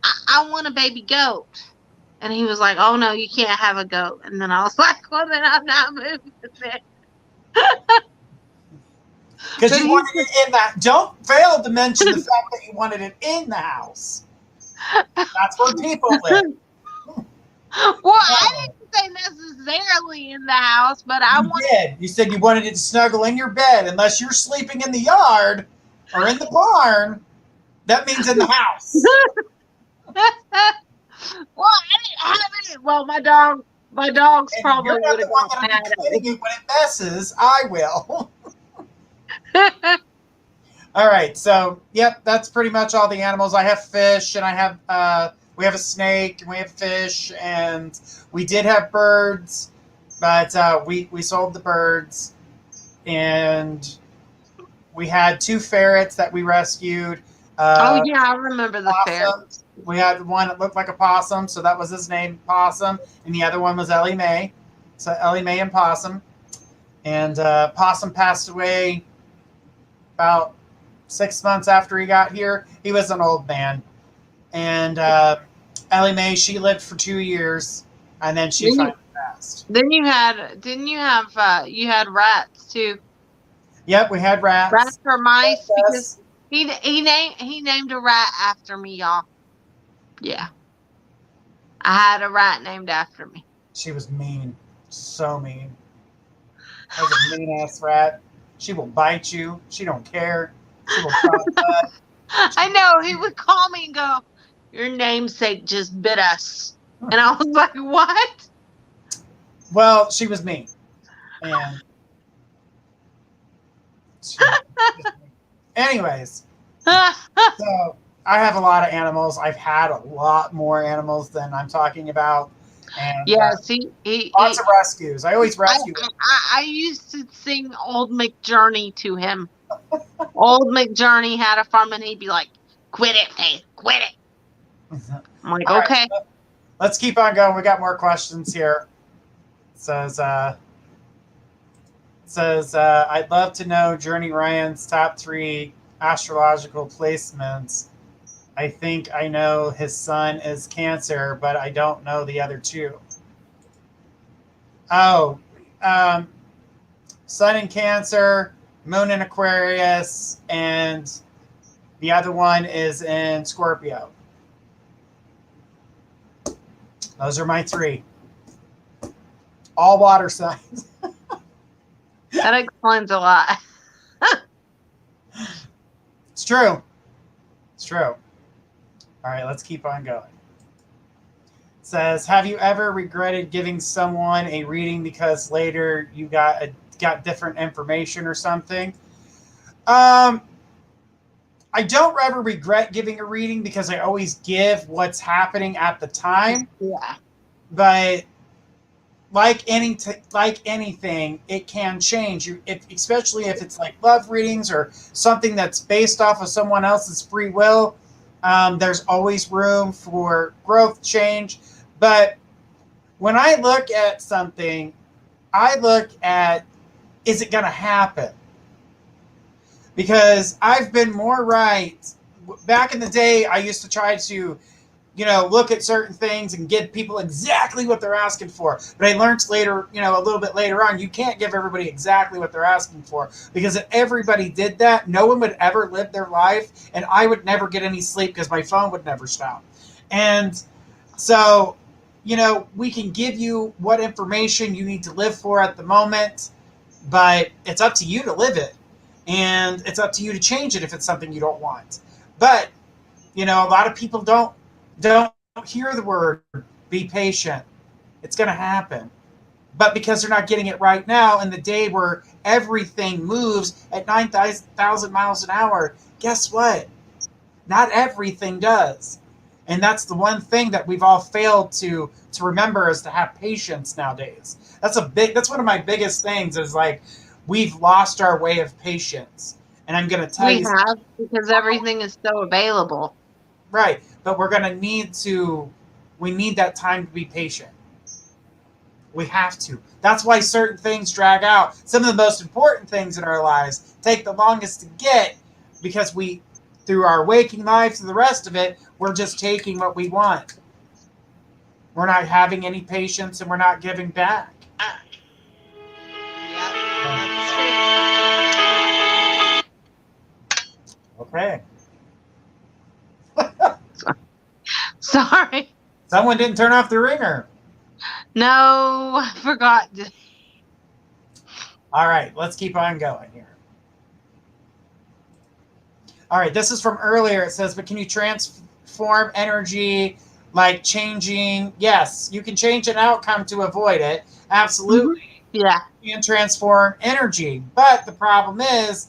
I want a baby goat. And he was like, oh, no, you can't have a goat. And then I was like, well, then I'm not moving there. Because you wanted it in that. Don't fail to mention the fact that you wanted it in the house. That's where people live. Well, I didn't say necessarily in the house, but You did. You said you wanted it to snuggle in your bed. Unless you're sleeping in the yard or in the barn, that means in the house. Well, I didn't have it. Well, my dog's probably would have gone mad at me. When it messes, I will. All right, so yep, that's pretty much all the animals. I have fish, and I have we have a snake, and we have fish, and we did have birds, but we sold the birds, and we had 2 ferrets that we rescued. Oh yeah, I remember the ferrets. We had one that looked like a possum, so that was his name, Possum, and the other one was Ellie Mae. So Ellie Mae and Possum, and Possum passed away about 6 months after he got here. He was an old man. And Ellie Mae, she lived for 2 years, and then she finally passed. Then you had rats too. Yep, we had rats. Rats or mice, because he named a rat after me, y'all. Yeah. I had a rat named after me. She was mean. So mean. That was a mean-ass rat. She will bite you. She don't care. She will I know. He would call me and go, your namesake just bit us. And I was like, what? Well, she was mean. And anyways. So I have a lot of animals. I've had a lot more animals than I'm talking about. And yeah, lots of rescues. I always rescue him. I used to sing Old McJourney to him. Old McJourney had a farm, and he'd be like, quit it, Faith, quit it. I'm like, okay. Right, let's keep on going. We got more questions here. It says, I'd love to know Journey Ryan's top 3 astrological placements. I think I know his sun is Cancer, but I don't know the other 2. Oh, sun in Cancer, moon in Aquarius, and the other one is in Scorpio. Those are my 3. All water signs. That explains a lot. It's true. It's true. All right, let's keep on going. It says, have you ever regretted giving someone a reading because later you got different information or something? I don't ever regret giving a reading because I always give what's happening at the time. Yeah. But like anything, it can change. Especially if it's like love readings or something that's based off of someone else's free will. There's always room for growth, change. But when I look at something, I look at, is it going to happen? Because I've been more right. Back in the day, I used to try to, look at certain things and give people exactly what they're asking for. But I learned later, a little bit later on, you can't give everybody exactly what they're asking for. Because if everybody did that, no one would ever live their life. And I would never get any sleep because my phone would never stop. And so, we can give you what information you need to live for at the moment. But it's up to you to live it. And it's up to you to change it if it's something you don't want. But, a lot of people don't hear the word be patient. It's going to happen. But because they're not getting it right now in the day where everything moves at 9,000 miles an hour, guess what? Not everything does. And that's the one thing that we've all failed to remember, is to have patience nowadays. That's one of my biggest things, is like, we've lost our way of patience. And I'm going to tell you. We have, because everything is so available. Right. But we're going to we need that time to be patient. We have to. That's why certain things drag out. Some of the most important things in our lives take the longest to get, because through our waking lives and the rest of it, we're just taking what we want. We're not having any patience, and we're not giving back. Okay. Sorry. Someone didn't turn off the ringer. No, I forgot. All right, let's keep on going here. All right, this is from earlier. It says, but can you transform energy, like changing? Yes, you can change an outcome to avoid it. Absolutely. Mm-hmm. Yeah. You can transform energy. But the problem is,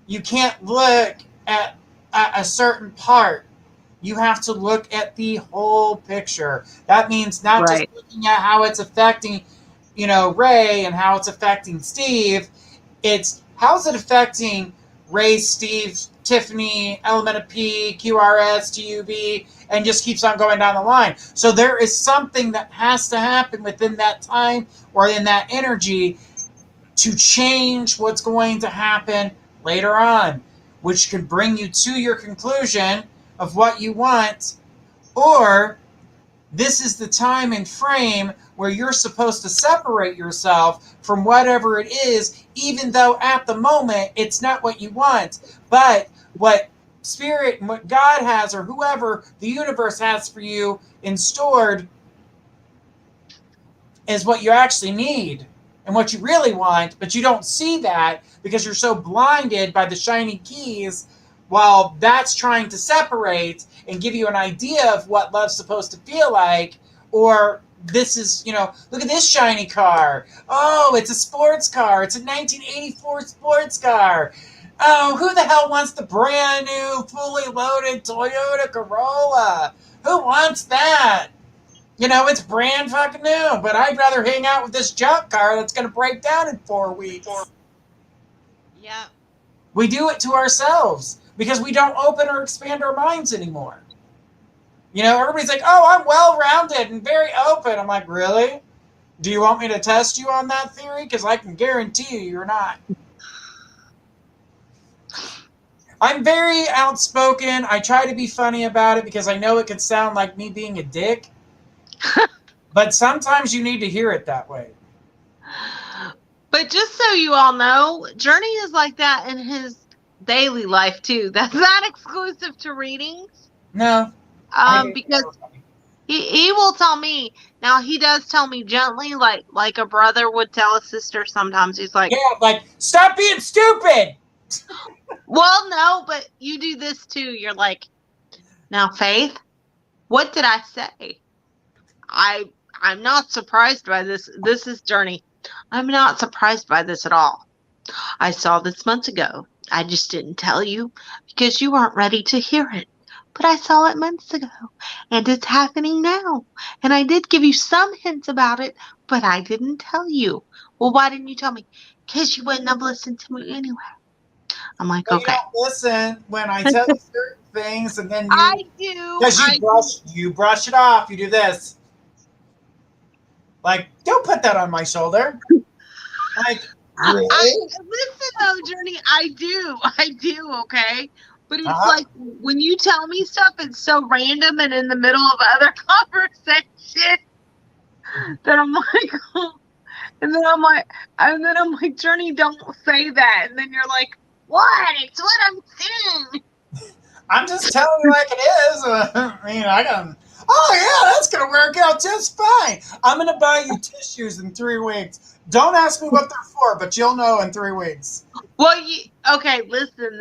you can't look at a certain part. You have to look at the whole picture. That means not just looking at how it's affecting, Ray, and how it's affecting Steve. It's how's it affecting Ray, Steve, Tiffany, Element of P, QRS, TUV, and just keeps on going down the line. So there is something that has to happen within that time or in that energy to change what's going to happen later on, which can bring you to your conclusion of what you want, or this is the time and frame where you're supposed to separate yourself from whatever it is, even though at the moment it's not what you want, but what Spirit and what God has, or whoever the universe has for you in stored, is what you actually need and what you really want. But you don't see that because you're so blinded by the shiny keys, while that's trying to separate and give you an idea of what love's supposed to feel like. Or this is, look at this shiny car. Oh, it's a sports car. It's a 1984 sports car. Oh, who the hell wants the brand new, fully loaded Toyota Corolla? Who wants that? It's brand fucking new, but I'd rather hang out with this junk car that's going to break down in 4 weeks. Yeah. We do it to ourselves because we don't open or expand our minds anymore. You know, everybody's like, oh, I'm well-rounded and very open. I'm like, really? Do you want me to test you on that theory? Because I can guarantee you you're not. I'm very outspoken. I try to be funny about it because I know it could sound like me being a dick. But sometimes you need to hear it that way. But just so you all know, Journey is like that in his daily life too. That's not exclusive to readings. No. Because he will tell me. Now he does tell me gently, like a brother would tell a sister sometimes. He's like, yeah, like, stop being stupid. Well, no, but you do this too. You're like, now, Faith, what did I say? I'm not surprised by this. This is Journey. I'm not surprised by this at all. I saw this months ago. I just didn't tell you because you weren't ready to hear it. But I saw it months ago, and it's happening now. And I did give you some hints about it, but I didn't tell you. Well, why didn't you tell me? Because you wouldn't have listened to me anyway. I'm like, But okay. you don't listen when I tell you certain things, and then you... I do. Because you brush it off. You do this. Like, don't put that on my shoulder. Like, really? Listen, though, Journey, I do, okay? But it's like, when you tell me stuff, it's so random and in the middle of other conversation that I'm like, oh. And then I'm like, Journey, don't say that. And then you're like, what? It's what I'm saying. I'm just telling you like it is. I mean, oh, yeah, that's going to work out just fine. I'm going to buy you tissues in 3 weeks. Don't ask me what they're for, but you'll know in 3 weeks. Well, okay, listen,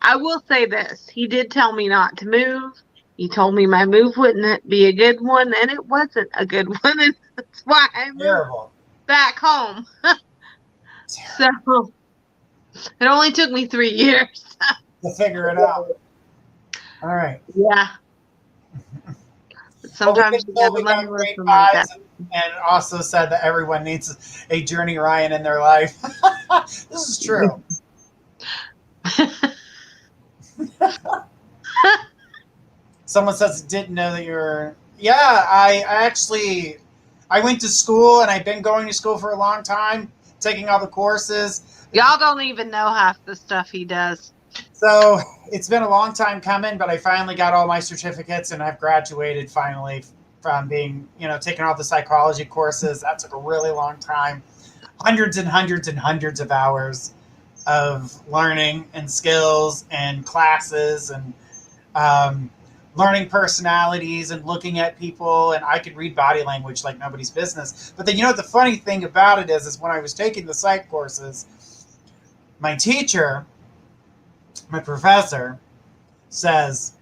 I will say this. He did tell me not to move. He told me my move wouldn't be a good one, and it wasn't a good one, and that's why I moved back home. So, it only took me 3 years to figure it out. All right. Yeah. Sometimes you gotta learn great vibes, and also said that everyone needs a Journey Ryan in their life. This is true. Someone says didn't know that you're... Yeah, I went to school, and I've been going to school for a long time, taking all the courses. Y'all don't even know half the stuff he does. So it's been a long time coming, but I finally got all my certificates, and I've graduated finally from being, taking all the psychology courses. That took a really long time. Hundreds and hundreds and hundreds of hours of learning and skills and classes and learning personalities and looking at people. And I could read body language like nobody's business. But then, the funny thing about it is when I was taking the psych courses, my teacher, my professor, says,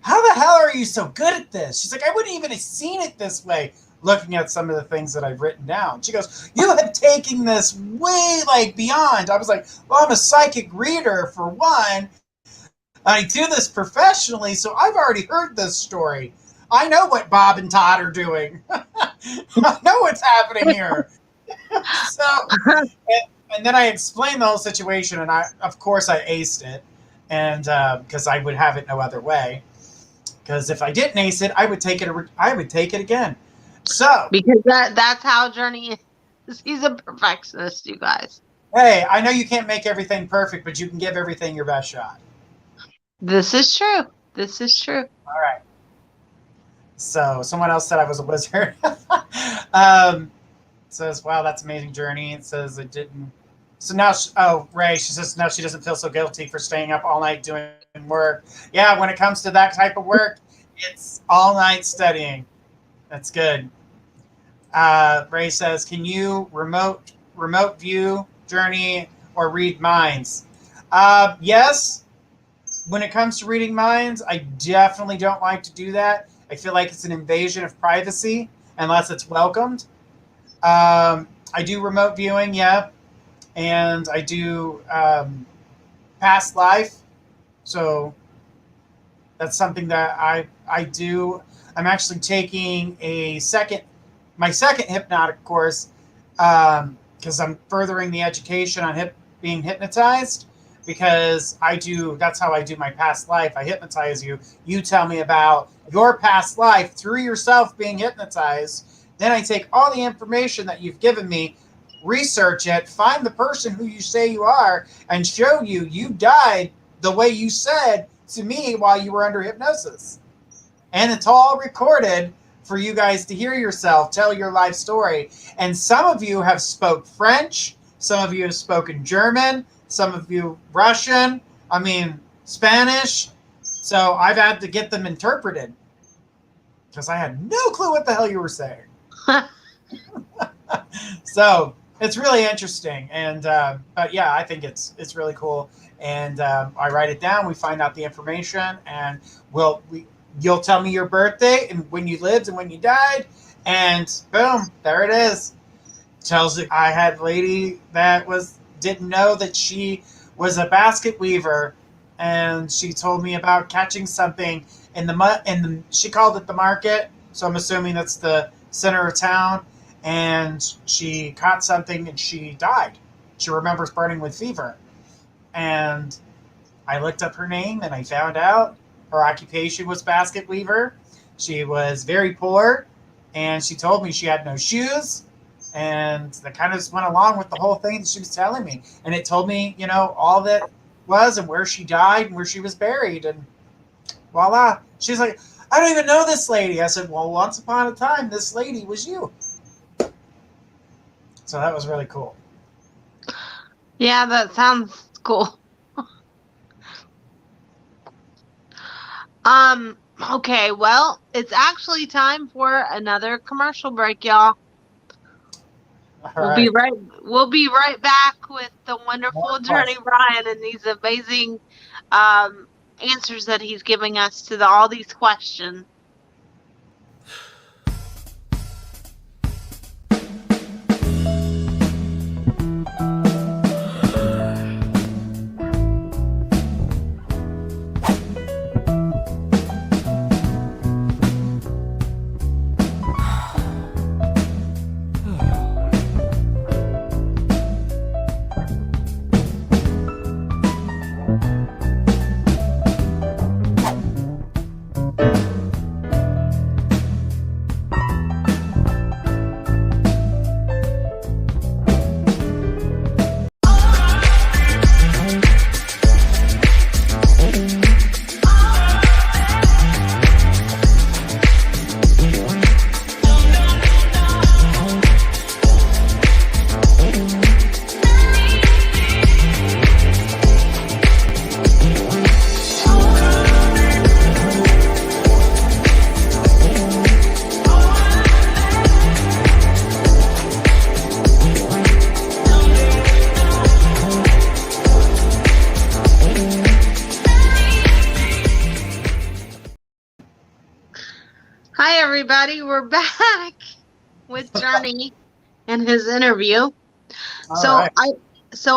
how the hell are you so good at this? She's like, I wouldn't even have seen it this way, looking at some of the things that I've written down. She goes, you have taken this way beyond. I was like, well, I'm a psychic reader for one. I do this professionally, so I've already heard this story. I know what Bob and Todd are doing. I know what's happening here. So, and then I explained the whole situation, and of course I aced it, and because I would have it no other way. Because if I didn't ace it, I would take it again. So because that's how Journey is. He's a perfectionist, you guys. Hey, I know you can't make everything perfect, but you can give everything your best shot. This is true. This is true. All right. So someone else said I was a wizard. Says, wow, that's amazing journey. It says it didn't. So now, Ray, she says now she doesn't feel so guilty for staying up all night doing work. Yeah, when it comes to that type of work, it's all night studying. That's good. Ray says, can you remote view Journey or read minds? Yes. When it comes to reading minds, I definitely don't like to do that. I feel like it's an invasion of privacy unless it's welcomed. I do remote viewing, yeah. And I do past life. So that's something that I do. I'm actually taking my second hypnotic course because I'm furthering the education on being hypnotized, because that's how I do my past life. I hypnotize you. You tell me about your past life through yourself being hypnotized. Then I take all the information that you've given me, research it, find the person who you say you are, and show you died the way you said to me while you were under hypnosis. And it's all recorded for you guys to hear yourself tell your life story. And some of you have spoke French, some of you have spoken German, some of you Russian, Spanish. So I've had to get them interpreted because I had no clue what the hell you were saying. So it's really interesting. And but yeah, I think it's really cool. And I write it down. We find out the information, and you'll tell me your birthday and when you lived and when you died, and boom, there it is. Tells it. I had a lady that didn't know that she was a basket weaver, and she told me about catching something in the mud, and she called it the market. So I'm assuming that's the center of town, and she caught something and she died. She remembers burning with fever. And I looked up her name and I found out her occupation was basket weaver. She was very poor, and she told me she had no shoes, and that kind of just went along with the whole thing that she was telling me. And it told me, all that was and where she died and where she was buried, and voila. She's like, I don't even know this lady. I said, well, once upon a time, this lady was you. So that was really cool. Yeah, that sounds cool. Okay, well, it's actually time for another commercial break, y'all. We'll be right back with the wonderful Journey Ryan and these amazing answers that he's giving us to all these questions. Hi, everybody. We're back with Journey and his interview. So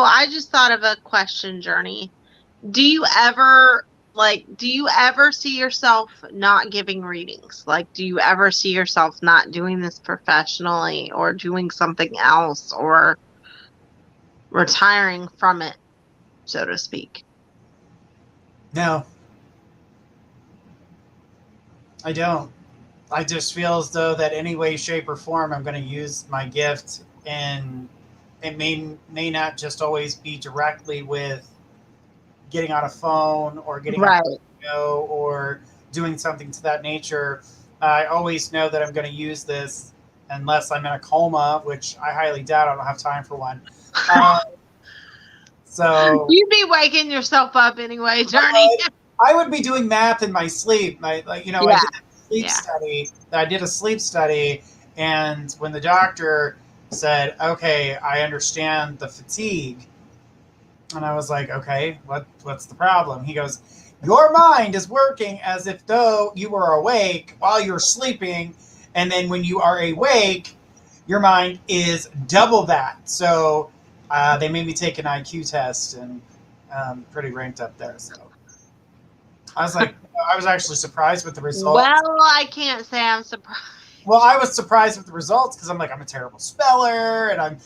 I just thought of a question, Journey. Do you ever see yourself not giving readings? Like, do you ever see yourself not doing this professionally, or doing something else, or retiring from it, so to speak? No, I don't. I just feel as though that any way, shape, or form I'm going to use my gift, and it may not just always be directly with getting on a phone or getting on a video or doing something to that nature. I always know that I'm going to use this unless I'm in a coma, which I highly doubt. I don't have time for one. So you'd be waking yourself up anyway, Journey. I would be doing math in my sleep. I did a sleep study, and when the doctor said, okay, I understand the fatigue, and I was like, okay, what's the problem? He goes, your mind is working as if though you were awake while you're sleeping, and then when you are awake, your mind is double that. So they made me take an IQ test, and pretty ranked up there. So I was like, I was actually surprised with the results. Well, I can't say I'm surprised. Well, I was surprised with the results because I'm like, I'm a terrible speller, and I'm,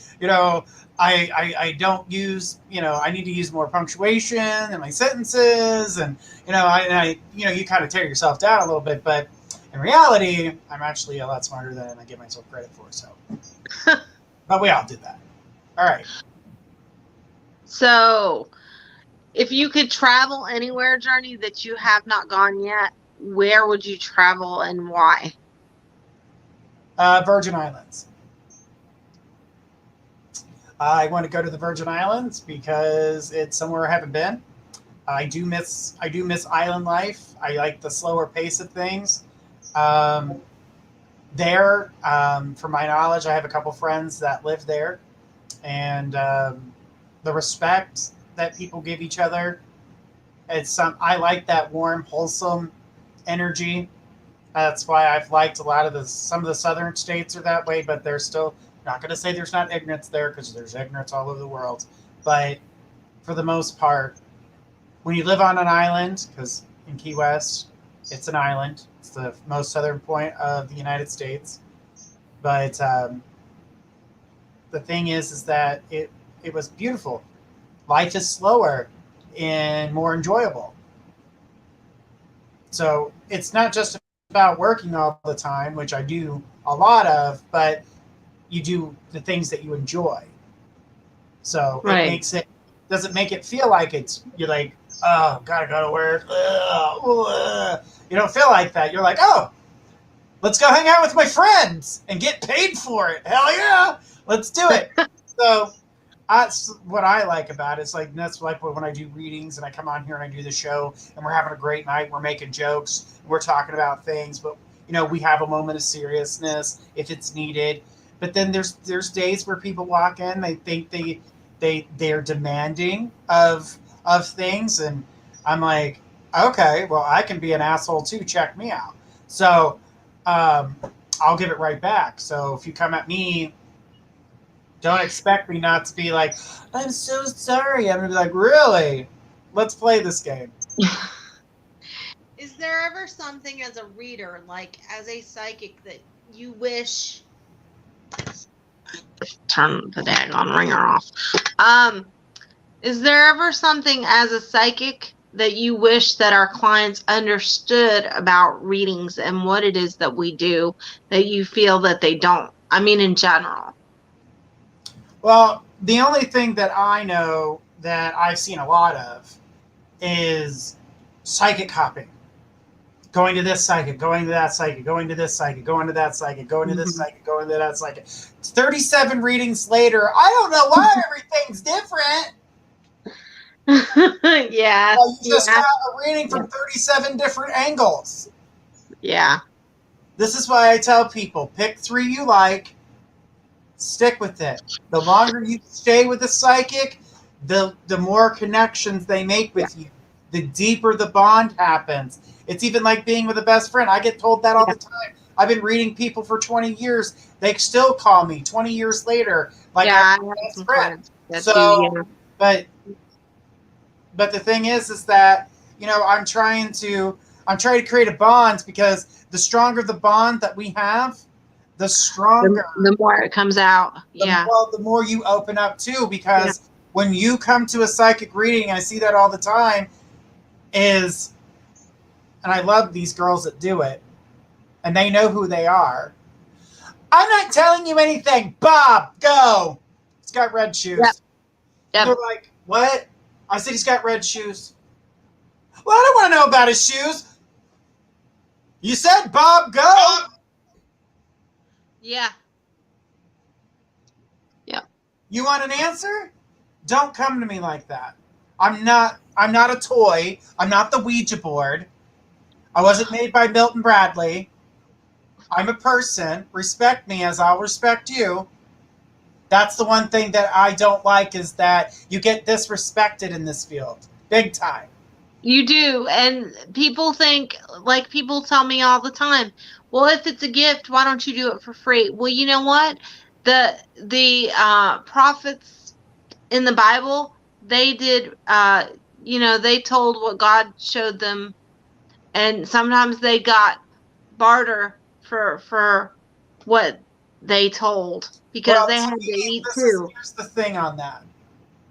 I don't use, I need to use more punctuation in my sentences, and you kind of tear yourself down a little bit, but in reality, I'm actually a lot smarter than I give myself credit for. So, but we all did that. All right. So, if you could travel anywhere, Journey, that you have not gone yet, where would you travel and why? Virgin Islands. I want to go to the Virgin Islands because it's somewhere I haven't been. I do miss island life. I like the slower pace of things. From my knowledge, I have a couple friends that live there, and the respect that people give each other. I like that warm, wholesome energy. That's why I've liked a lot of some of the southern states are that way, but they're still not going to say there's not ignorance there because there's ignorance all over the world. But for the most part, when you live on an island, because in Key West, it's an island. It's the most southern point of the United States. But the thing is that it was beautiful. Life is slower and more enjoyable. So it's not just about working all the time, which I do a lot of, but you do the things that you enjoy. So Right. Doesn't make it feel like you're like, oh, gotta go to work. Ugh. You don't feel like that. You're like, oh, let's go hang out with my friends and get paid for it. Hell yeah, let's do it. So that's what I like about it. It's like, that's like when I do readings and I come on here and I do the show and we're having a great night. We're making jokes. We're talking about things, but we have a moment of seriousness if it's needed. But then there's days where people walk in, they think they're demanding of things, and I'm like, okay, well, I can be an asshole too. Check me out. So I'll give it right back. So if you come at me, don't expect me not to be like, I'm so sorry. I'm going to be like, really? Let's play this game. Is there ever something as a reader, like as a psychic, that you wish... Turn the daggone ringer off. Is there ever something as a psychic that you wish that our clients understood about readings and what it is that we do that you feel that they don't? I mean, in general. Well, the only thing that I know that I've seen a lot of is psychic hopping. Going to this psychic, going to that psychic, going to this psychic, going to that psychic, going to this psychic, going to that psychic. 37 readings later, I don't know why everything's different. Yeah. Well, you just got a reading from 37 different angles. Yeah. This is why I tell people, pick 3 you like, stick with it. The longer you stay with the psychic, the more connections they make with you. The deeper the bond happens. It's even like being with a best friend. I get told that all the time. I've been reading people for 20 years. They still call me 20 years later like I'm a best friend. So, but the thing is that, I'm trying to create a bond, because the stronger the bond that we have, the stronger. The more it comes out. The more you open up too, because when you come to a psychic reading, I see that all the time, and I love these girls that do it, and they know who they are. I'm not telling you anything. Bob, go. He's got red shoes. Yep. They're like, what? I said he's got red shoes. Well, I don't want to know about his shoes. You said, Bob, go. Yeah. Yeah. You want an answer? Don't come to me like that. I'm not a toy. I'm not the Ouija board. I wasn't made by Milton Bradley. I'm a person. Respect me as I'll respect you. That's the one thing that I don't like, is that you get disrespected in this field. Big time. You do. And people people tell me all the time, well, if it's a gift, why don't you do it for free? Well, you know what? The prophets in the Bible, they did, they told what God showed them. And sometimes they got barter for what they told because Well, they to had to me, eat too. here's the thing on that.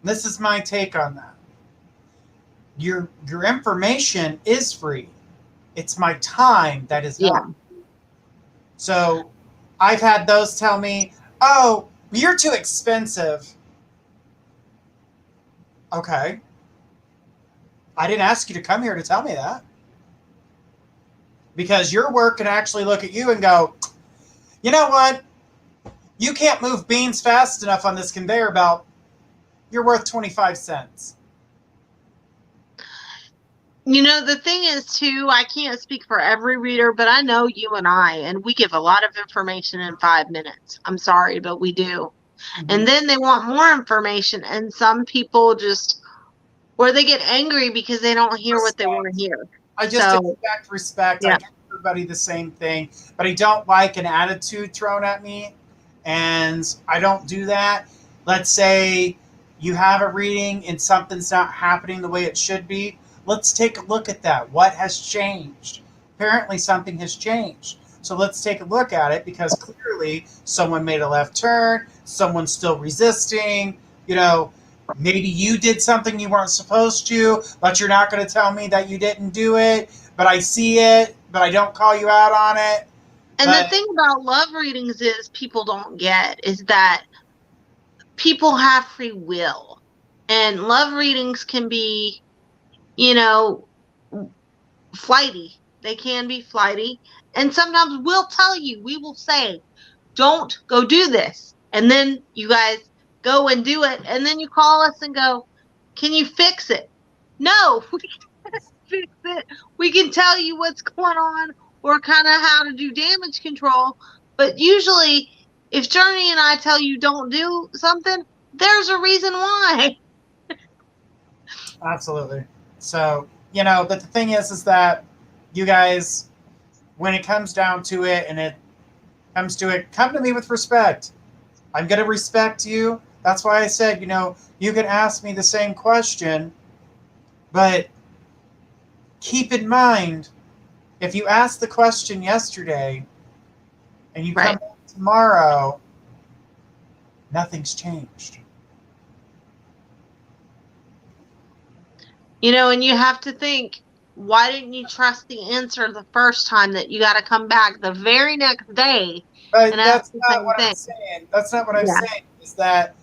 This is my take on that. Your information is free. It's my time that is Yeah. not. So I've had those tell me, oh, you're too expensive. Okay. I didn't ask you to come here to tell me that. Because your work can actually look at you and go, you know what? You can't move beans fast enough on this conveyor belt. You're worth 25 cents. You know, the thing is, too, I can't speak for every reader, but I know you and we give a lot of information in 5 minutes. I'm sorry, but we do. Mm-hmm. And then they want more information, and some people just, or they get angry because they don't hear what they want to hear. I just expect respect. Yeah. I give everybody the same thing, but I don't like an attitude thrown at me, and I don't do that. Let's say you have a reading and something's not happening the way it should be. Let's take a look at that. What has changed? Apparently something has changed. So let's take a look at it, because clearly someone made a left turn, someone's still resisting, you know, maybe you did something you weren't supposed to, but you're not going to tell me that you didn't do it, but I see it, but I don't call you out on it. And the thing about love readings is people don't get is that people have free will. And love readings can be, you know, flighty. They can be flighty. And sometimes we'll tell you, we will say, don't go do this. And then you guys go and do it. And then you call us and go, can you fix it? No, we can't fix it. We can tell you what's going on or kind of how to do damage control. But usually, if Journey and I tell you don't do something, there's a reason why. Absolutely. So, you know, but the thing is that you guys, when it comes down to it and it comes to it, come to me with respect. I'm going to respect you. That's why I said, you know, you can ask me the same question, but keep in mind, if you asked the question yesterday and you come back tomorrow, nothing's changed. You know, and you have to think, why didn't you trust the answer the first time that you got to come back the very next day? But and that's not what I'm saying. That's not what I'm saying. Is that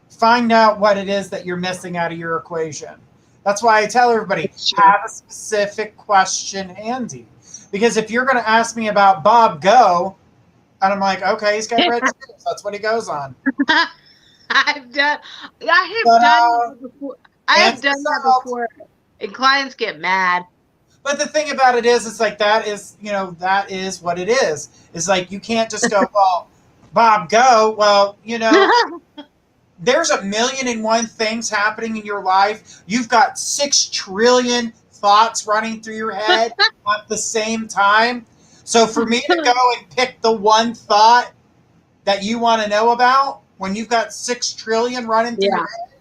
find out what it is that you're missing out of your equation. That's why I tell everybody, have a specific question handy. Because if you're going to ask me about Bob Go, and I'm like, okay, he's got red tips. That's what he goes on. I have done that before. I have done that before, and clients get mad. But the thing about it is, it's like that is, you know, that is what it is. It's like you can't just go, well, Bob Go. Well, you know, there's 1,000,001 things happening in your life. You've got 6 trillion thoughts running through your head at the same time. So for me to go and pick the one thought that you want to know about when you've got 6 trillion running through your head,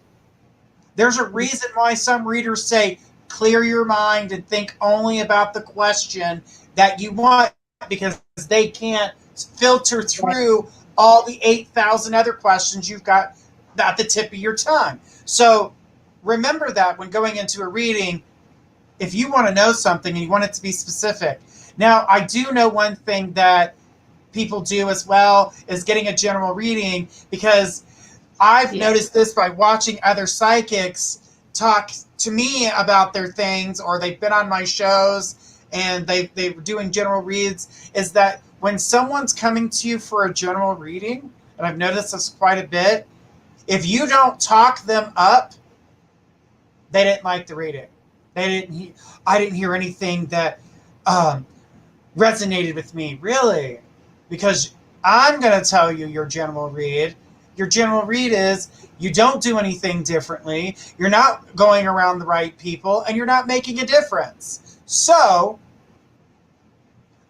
there's a reason why some readers say, clear your mind and think only about the question that you want, because they can't filter through all the 8,000 other questions you've got at the tip of your tongue. So remember that when going into a reading, if you want to know something and you want it to be specific. Now, I do know one thing that people do as well is getting a general reading, because I've noticed this by watching other psychics talk to me about their things, or they've been on my shows and they're doing general reads, is that when someone's coming to you for a general reading, and I've noticed this quite a bit, if you don't talk them up, they didn't like the reading. I didn't hear anything that resonated with me, really, because I'm going to tell you your general read. Your general read is you don't do anything differently. You're not going around the right people, and you're not making a difference. So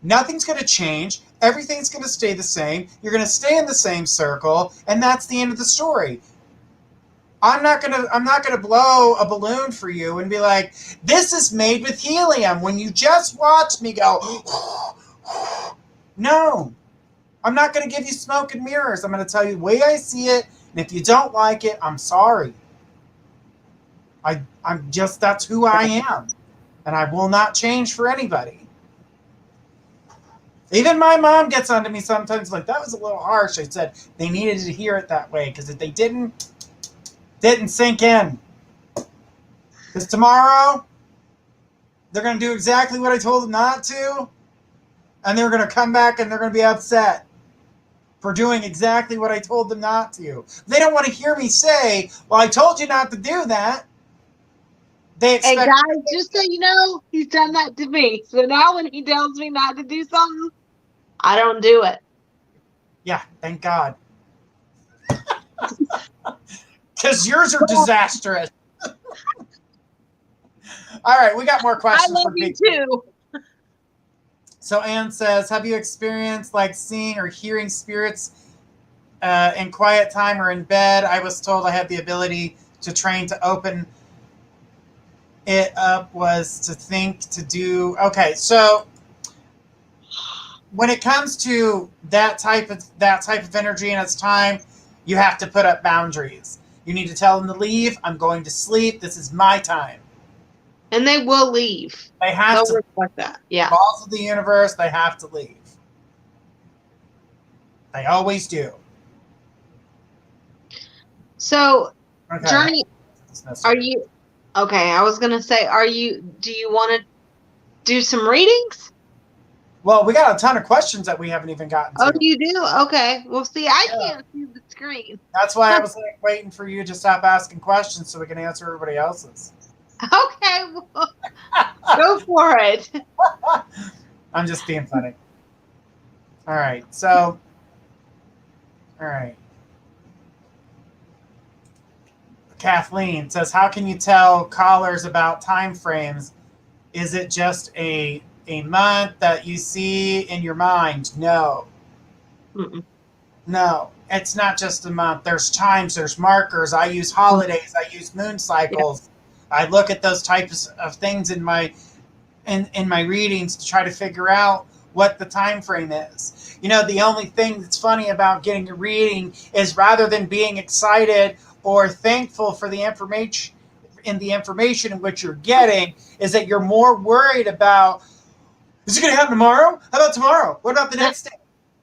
nothing's going to change. Everything's going to stay the same. You're going to stay in the same circle, and that's the end of the story. I'm not gonna blow a balloon for you and be like, this is made with helium, when you just watched me go. No, I'm not going to give you smoke and mirrors. I'm going to tell you the way I see it. And if you don't like it, I'm sorry. I'm just, that's who I am. And I will not change for anybody. Even my mom gets onto me sometimes like, that was a little harsh. I said they needed to hear it that way because if they didn't sink in. Because tomorrow, they're going to do exactly what I told them not to. And they're going to come back and they're going to be upset for doing exactly what I told them not to. They don't want to hear me say, well, I told you not to do that. They expect. And guys, just so you know, he's done that to me. So now when he tells me not to do something, I don't do it. Yeah, thank God. Because yours are disastrous. All right, we got more questions. I love you too. So Anne says, have you experienced like seeing or hearing spirits in quiet time or in bed? I was told I had the ability to train to open it up was to think to do. Okay, so when it comes to that type of energy and its time, you have to put up boundaries. You need to tell them to leave. I'm going to sleep. This is my time. And they will leave. They have to reflect that. Yeah. Laws of the universe, they have to leave. They always do. So, okay. Journey, are you okay? I was gonna say, do you want to do some readings? Well, we got a ton of questions that we haven't even gotten to. Oh, you do? Okay. Well, see, I can't see the screen. That's why I was like waiting for you to stop asking questions so we can answer everybody else's. Okay, well, go for it. I'm just being funny. All right, so, all right. Kathleen says, how can you tell callers about time frames? Is it just a month that you see in your mind? No. Mm-mm. No, it's not just a month. There's times, there's markers. I use holidays. I use moon cycles. Yeah. I look at those types of things in my readings to try to figure out what the time frame is. You know, the only thing that's funny about getting a reading is rather than being excited or thankful for the information in which you're getting, is that you're more worried about, is it going to happen tomorrow? How about tomorrow? What about the next day?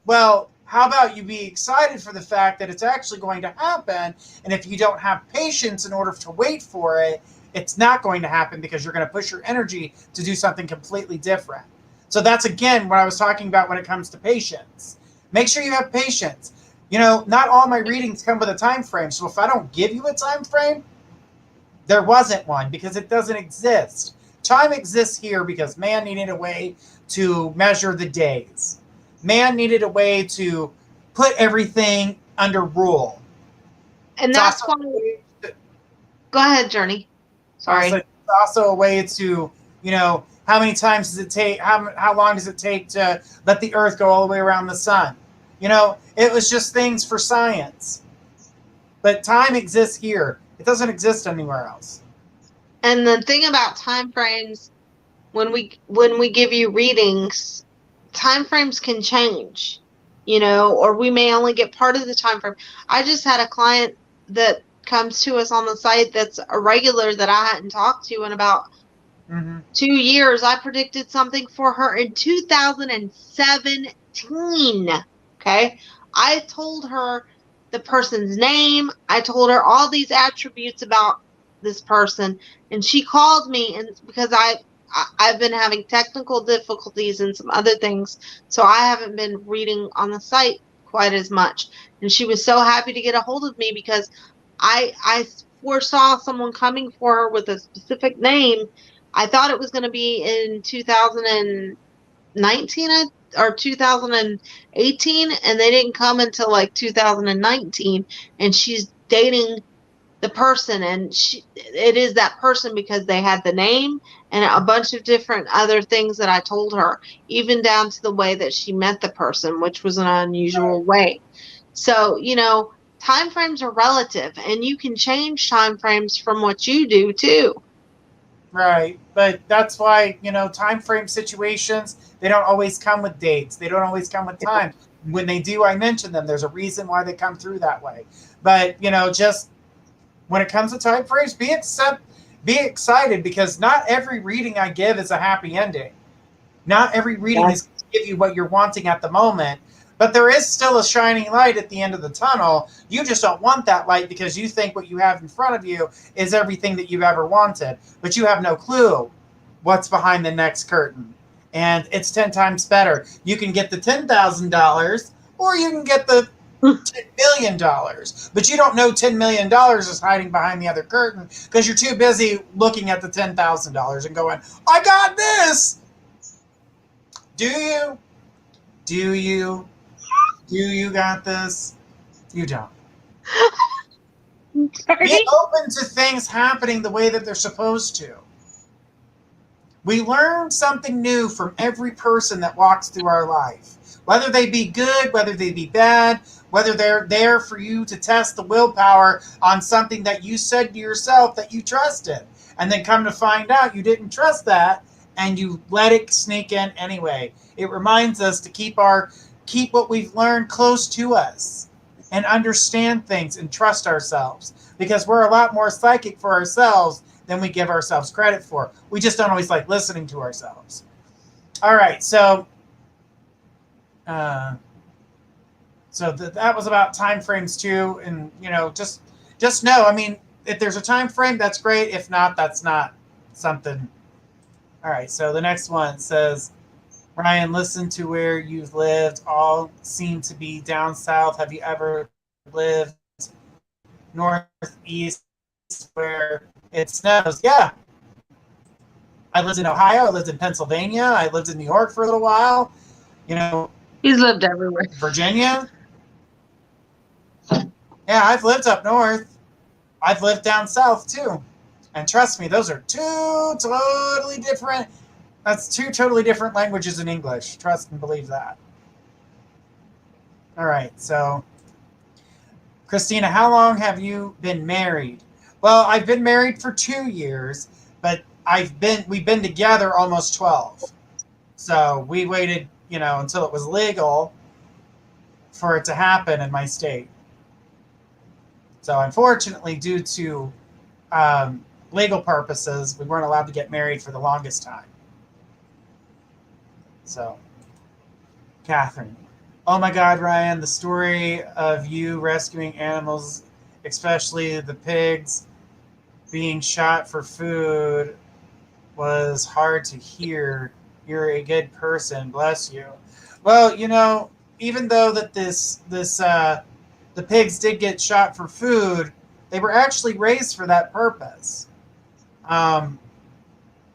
Well, how about you be excited for the fact that it's actually going to happen, and if you don't have patience in order to wait for it, it's not going to happen because you're going to push your energy to do something completely different. So that's, again, what I was talking about when it comes to patience. Make sure you have patience. You know, not all my readings come with a time frame. So if I don't give you a time frame, there wasn't one because it doesn't exist. Time exists here because man needed a way to measure the days. Man needed a way to put everything under rule. And that's why. Go ahead, Journey. Sorry. It's also a way to, you know, how many times does it take? How long does it take to let the Earth go all the way around the sun? You know, it was just things for science. But time exists here. It doesn't exist anywhere else. And the thing about time frames, when we give you readings, time frames can change, you know, or we may only get part of the time frame. I just had a client that comes to us on the site that's a regular that I hadn't talked to in about 2 years. I predicted something for her in 2017. Okay. I told her the person's name. I told her all these attributes about this person, and she called me, and because I've been having technical difficulties and some other things, so I haven't been reading on the site quite as much. And she was so happy to get a hold of me because I foresaw someone coming for her with a specific name. I thought it was going to be in 2019 or 2018, and they didn't come until like 2019. And she's dating the person, and it is that person because they had the name and a bunch of different other things that I told her, even down to the way that she met the person, which was an unusual way. So, you know, time frames are relative, and you can change time frames from what you do too. Right. But that's why, you know, time frame situations, they don't always come with dates. They don't always come with time. when they do, I mention them. There's a reason why they come through that way. But, just when it comes to time frames, be excited, because not every reading I give is a happy ending. Not every reading is going to give you what you're wanting at the moment, but there is still a shining light at the end of the tunnel. You just don't want that light because you think what you have in front of you is everything that you've ever wanted, but you have no clue what's behind the next curtain. And it's 10 times better. You can get the $10,000 or you can get the $10 million, but you don't know $10 million is hiding behind the other curtain because you're too busy looking at the $10,000 and going, I got this. Do you? Do you? Do you got this? You don't. Be open to things happening the way that they're supposed to. We learn something new from every person that walks through our life. Whether they be good, whether they be bad, whether they're there for you to test the willpower on something that you said to yourself that you trusted. And then come to find out you didn't trust that and you let it sneak in anyway. It reminds us to keep what we've learned close to us and understand things and trust ourselves, because we're a lot more psychic for ourselves than we give ourselves credit for. We just don't always like listening to ourselves. All right, so that was about time frames too, and just know. I mean, if there's a time frame, that's great. If not, that's not something. All right, so the next one says, Ryan, listen to where you've lived. All seem to be down south. Have you ever lived northeast where it snows? Yeah. I lived in Ohio. I lived in Pennsylvania. I lived in New York for a little while. He's lived everywhere. Virginia. Yeah, I've lived up north. I've lived down south too. And trust me, those are two totally different languages in English. Trust and believe that. All right, so Christina, how long have you been married? Well, I've been married for 2 years, but we've been together almost 12. So we waited, until it was legal for it to happen in my state. So unfortunately, due to legal purposes, we weren't allowed to get married for the longest time. So, Catherine. Oh my God, Ryan, the story of you rescuing animals, especially the pigs being shot for food, was hard to hear. You're a good person. Bless you. Well, even though that the pigs did get shot for food, they were actually raised for that purpose.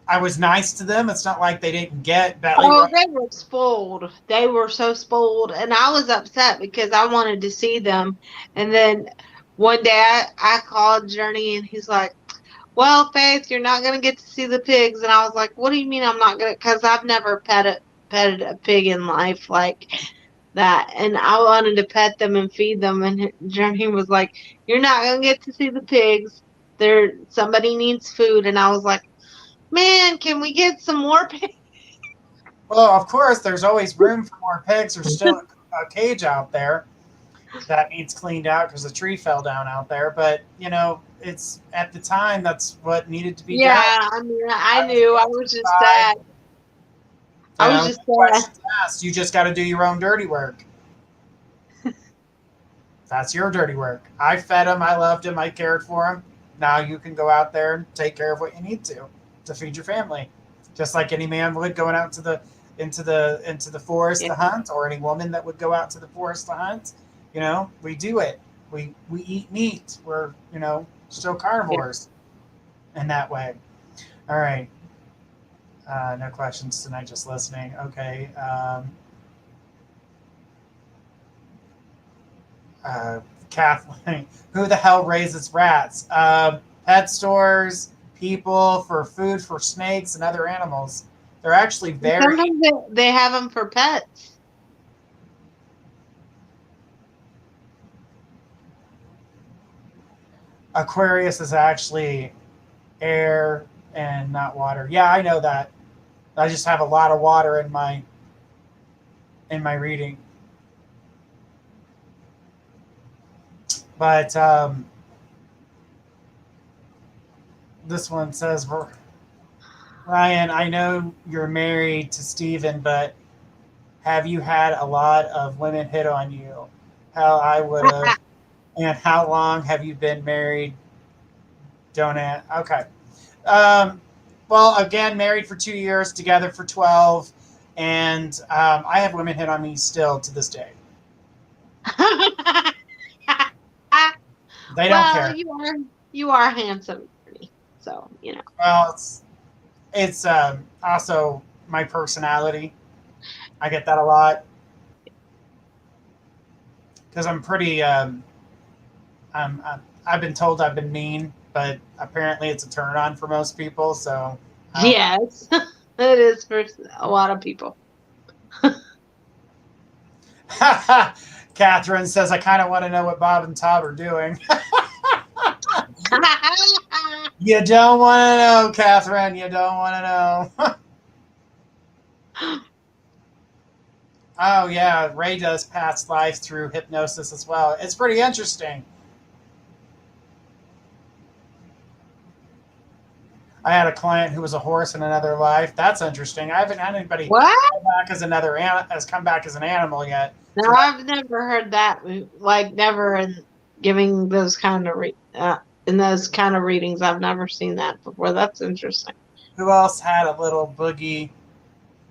I was nice to them. It's not like they didn't get belly. Oh, they were spoiled. They were so spoiled. And I was upset because I wanted to see them. And then one day I called Journey and he's like, well, Faith, you're not going to get to see the pigs. And I was like, what do you mean I'm not going to? Because I've never petted a pig in life like that. And I wanted to pet them and feed them. And Journey was like, you're not going to get to see the pigs. Somebody needs food. And I was like, man, can we get some more pigs? Well, of course, there's always room for more pigs. There's still a cage out there that needs cleaned out because a tree fell down out there. But, it's at the time, that's what needed to be done. Yeah, I mean, I knew. I was just sad. I was just sad. Questions asked. You just got to do your own dirty work. That's your dirty work. I fed him. I loved him. I cared for him. Now you can go out there and take care of what you need to feed your family, just like any man would going out into the forest to hunt, or any woman that would go out to the forest to hunt. We do it. We eat meat. We're still carnivores in that way. All right. No questions tonight. Just listening. Okay. Kathleen, who the hell raises rats? Pet stores, people, for food for snakes and other animals. They're actually very... Sometimes they have them for pets. Aquarius is actually air and not water. Yeah, I know that. I just have a lot of water in my reading. But this one says, Ryan, I know you're married to Steven, but have you had a lot of women hit on you? How I would have. And how long have you been married? Don't ask. Okay. Um, well, again, married for 2 years, together for 12. And I have women hit on me still to this day. They don't Well, care. you are handsome, so Well, it's also my personality. I get that a lot because I'm pretty. I've been told I've been mean, but apparently it's a turn on for most people. So I don't know. Yes, it is for a lot of people. Catherine says, I kind of want to know what Bob and Todd are doing. You don't want to know, Catherine. You don't want to know. Oh, yeah. Ray does past life through hypnosis as well. It's pretty interesting. I had a client who was a horse in another life. That's interesting. I haven't had anybody What? come back as an animal yet. No, So I've never heard that. Like, never in giving those kind of in those kind of readings. I've never seen that before. That's interesting. who else had a little boogie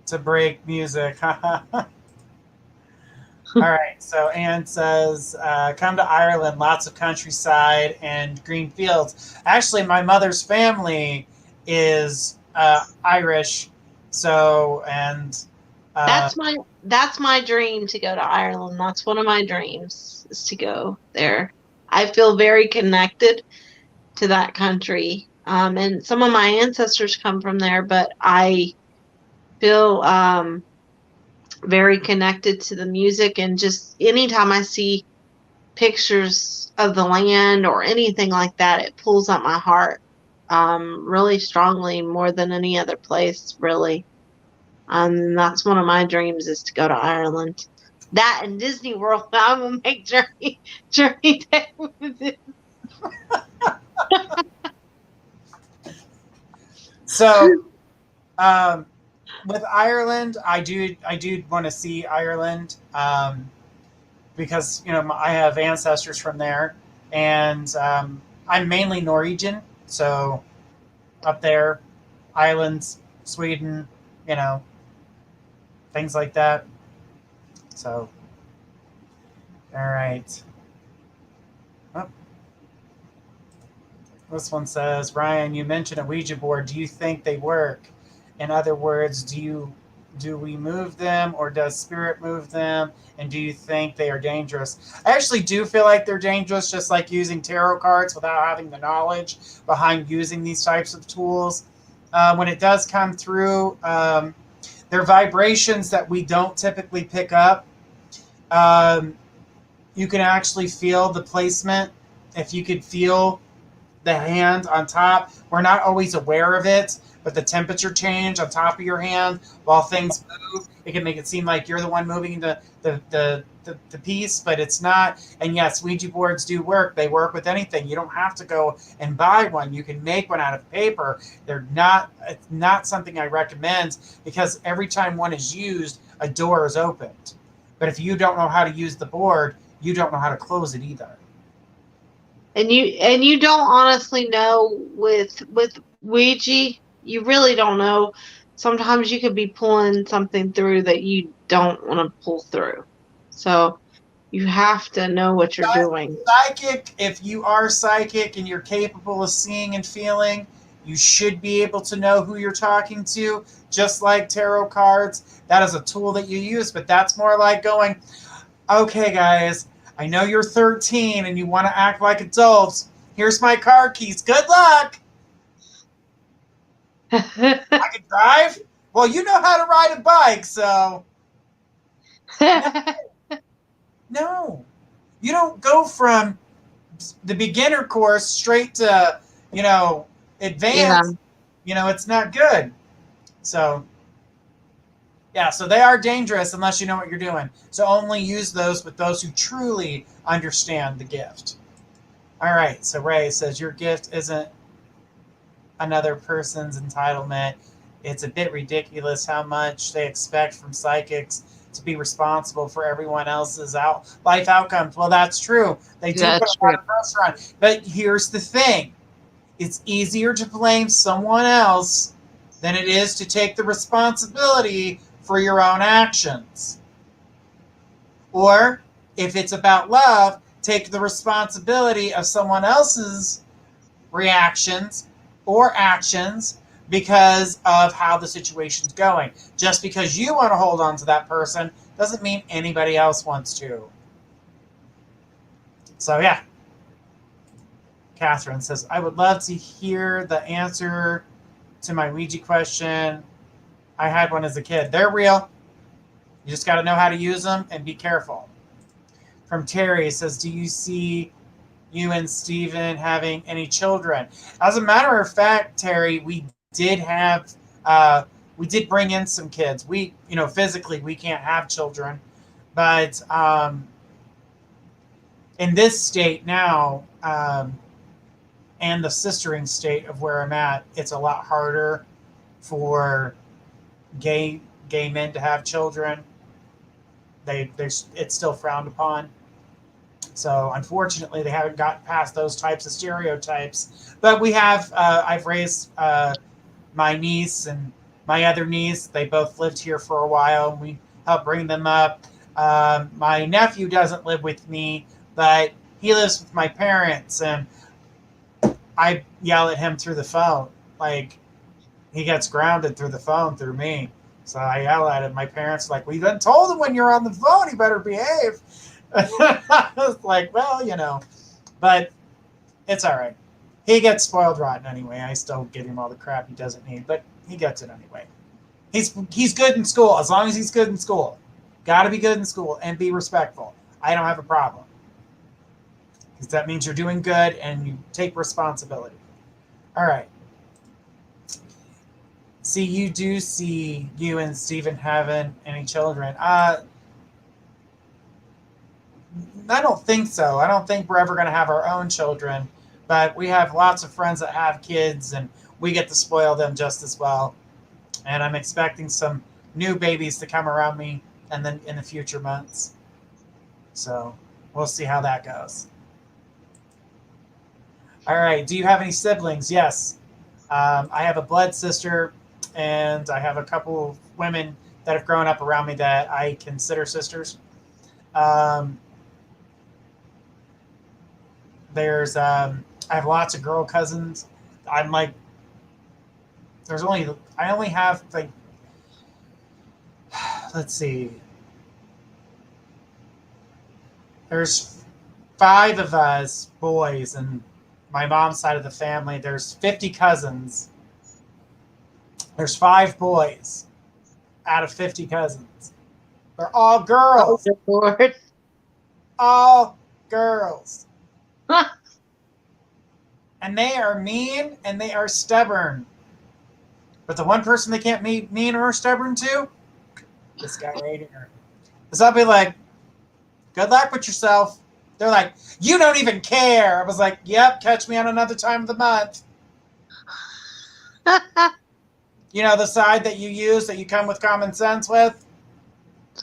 to break music? All right. So Anne says, come to Ireland, lots of countryside and green fields. Actually, my mother's family is Irish. So, and That's my dream to go to Ireland. That's one of my dreams is to go there. I feel very connected to that country. And some of my ancestors come from there, but I feel very connected to the music, and just anytime I see pictures of the land or anything like that, it pulls at my heart really strongly, more than any other place, really. That's one of my dreams is to go to Ireland. That and Disney World. I'm gonna make Journey Day with it. so with Ireland, I do want to see Ireland because I have ancestors from there, and I'm mainly Norwegian, so up there, islands, Sweden, things like that. So, all right. Oh. This one says, Ryan, you mentioned a Ouija board. Do you think they work? In other words, do we move them, or does spirit move them? And do you think they are dangerous? I actually do feel like they're dangerous, just like using tarot cards without having the knowledge behind using these types of tools. When it does come through, they're vibrations that we don't typically pick up. You can actually feel the placement. If you could feel the hand on top, we're not always aware of it, but the temperature change on top of your hand while things move, it can make it seem like you're the one moving the piece, but it's not. And yes, Ouija boards do work. They work with anything. You don't have to go and buy one. You can make one out of paper. It's not something I recommend, because every time one is used, a door is opened. But if you don't know how to use the board, you don't know how to close it either. And you don't honestly know with Ouija, you really don't know. Sometimes you could be pulling something through that you don't want to pull through. So you have to know what you're doing. Psychic, if you are psychic and you're capable of seeing and feeling, you should be able to know who you're talking to, just like tarot cards. That is a tool that you use, but that's more like going, okay, guys, I know you're 13 and you want to act like adults. Here's my car keys. Good luck. I can drive? Well, you know how to ride a bike, so. No. You don't go from the beginner course straight to, advanced. Yeah. It's not good. So, yeah, so they are dangerous unless you know what you're doing. So only use those with those who truly understand the gift. All right. So Ray says your gift isn't another person's entitlement. It's a bit ridiculous how much they expect from psychics to be responsible for everyone else's life outcomes. Well, that's true. They do put That's a lot true. of pressure on. But here's the thing. It's easier to blame someone else than it is to take the responsibility for your own actions. Or if it's about love, take the responsibility of someone else's reactions or actions because of how the situation's going. Just because you want to hold on to that person doesn't mean anybody else wants to. So, yeah. Catherine says, I would love to hear the answer to my Ouija question. I had one as a kid. They're real. You just got to know how to use them and be careful. From Terry says, do you see you and Stephen having any children? As a matter of fact, Terry, we did bring in some kids. We, physically we can't have children, but in this state now, and the sistering state of where I'm at, it's a lot harder for gay men to have children. It's still frowned upon. So unfortunately, they haven't gotten past those types of stereotypes. But we have. I've raised my niece and my other niece. They both lived here for a while. We helped bring them up. My nephew doesn't live with me, but he lives with my parents, and I yell at him through the phone. Like, he gets grounded through the phone through me. So I yell at him. My parents are like, well, you done told him when you're on the phone, he better behave. I was like, well, but it's all right. He gets spoiled rotten anyway. I still give him all the crap he doesn't need, but he gets it anyway. He's good in school. As long as he's good in school. Got to be good in school and be respectful. I don't have a problem. Because that means you're doing good and you take responsibility. All right. See, you do see you and Stephen having any children. I don't think so. I don't think we're ever going to have our own children. But we have lots of friends that have kids, and we get to spoil them just as well. And I'm expecting some new babies to come around me and then in the future months. So we'll see how that goes. All right. Do you have any siblings? Yes. I have a blood sister, and I have a couple of women that have grown up around me that I consider sisters. I have lots of girl cousins. I'm like, I only have like, let's see. There's 5 of us boys, and my mom's side of the family, there's 50 cousins. There's 5 boys out of 50 cousins. They're all girls. Oh, Lord. All girls. And they are mean and they are stubborn. But the one person they can't be mean or stubborn to, this guy right here. So I'll be like, good luck with yourself. They're like, you don't even care. I was like, yep, catch me on another time of the month. The side that you use, that you come with common sense with.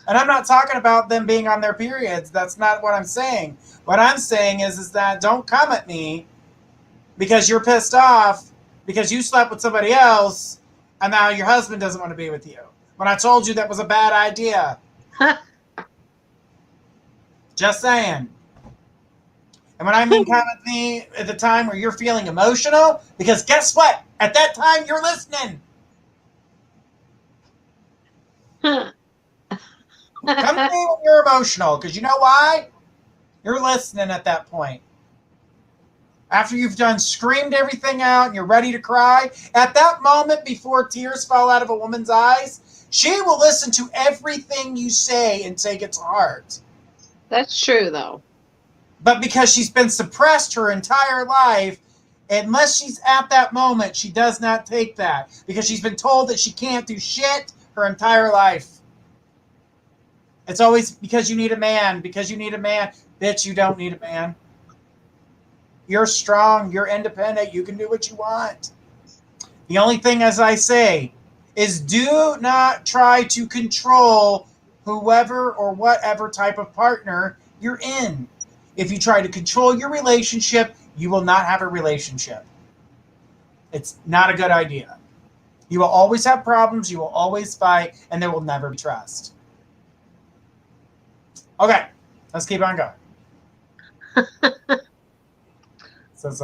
And I'm not talking about them being on their periods. That's not what I'm saying. What I'm saying is that don't come at me because you're pissed off because you slept with somebody else and now your husband doesn't want to be with you. When I told you that was a bad idea. Just saying. And when I mean come at me at the time where you're feeling emotional, because guess what? At that time, you're listening. Come to me when you're emotional, because you know why? You're listening at that point. After you've done screamed everything out and you're ready to cry, at that moment before tears fall out of a woman's eyes, she will listen to everything you say and take it to heart. That's true, though. But because she's been suppressed her entire life, unless she's at that moment, she does not take that. Because she's been told that she can't do shit her entire life. It's always because you need a man, because you need a man. Bitch, you don't need a man. You're strong. You're independent. You can do what you want. The only thing, as I say, is do not try to control whoever or whatever type of partner you're in. If you try to control your relationship, you will not have a relationship. It's not a good idea. You will always have problems, you will always fight, and there will never be trust. Okay, let's keep on going. Says,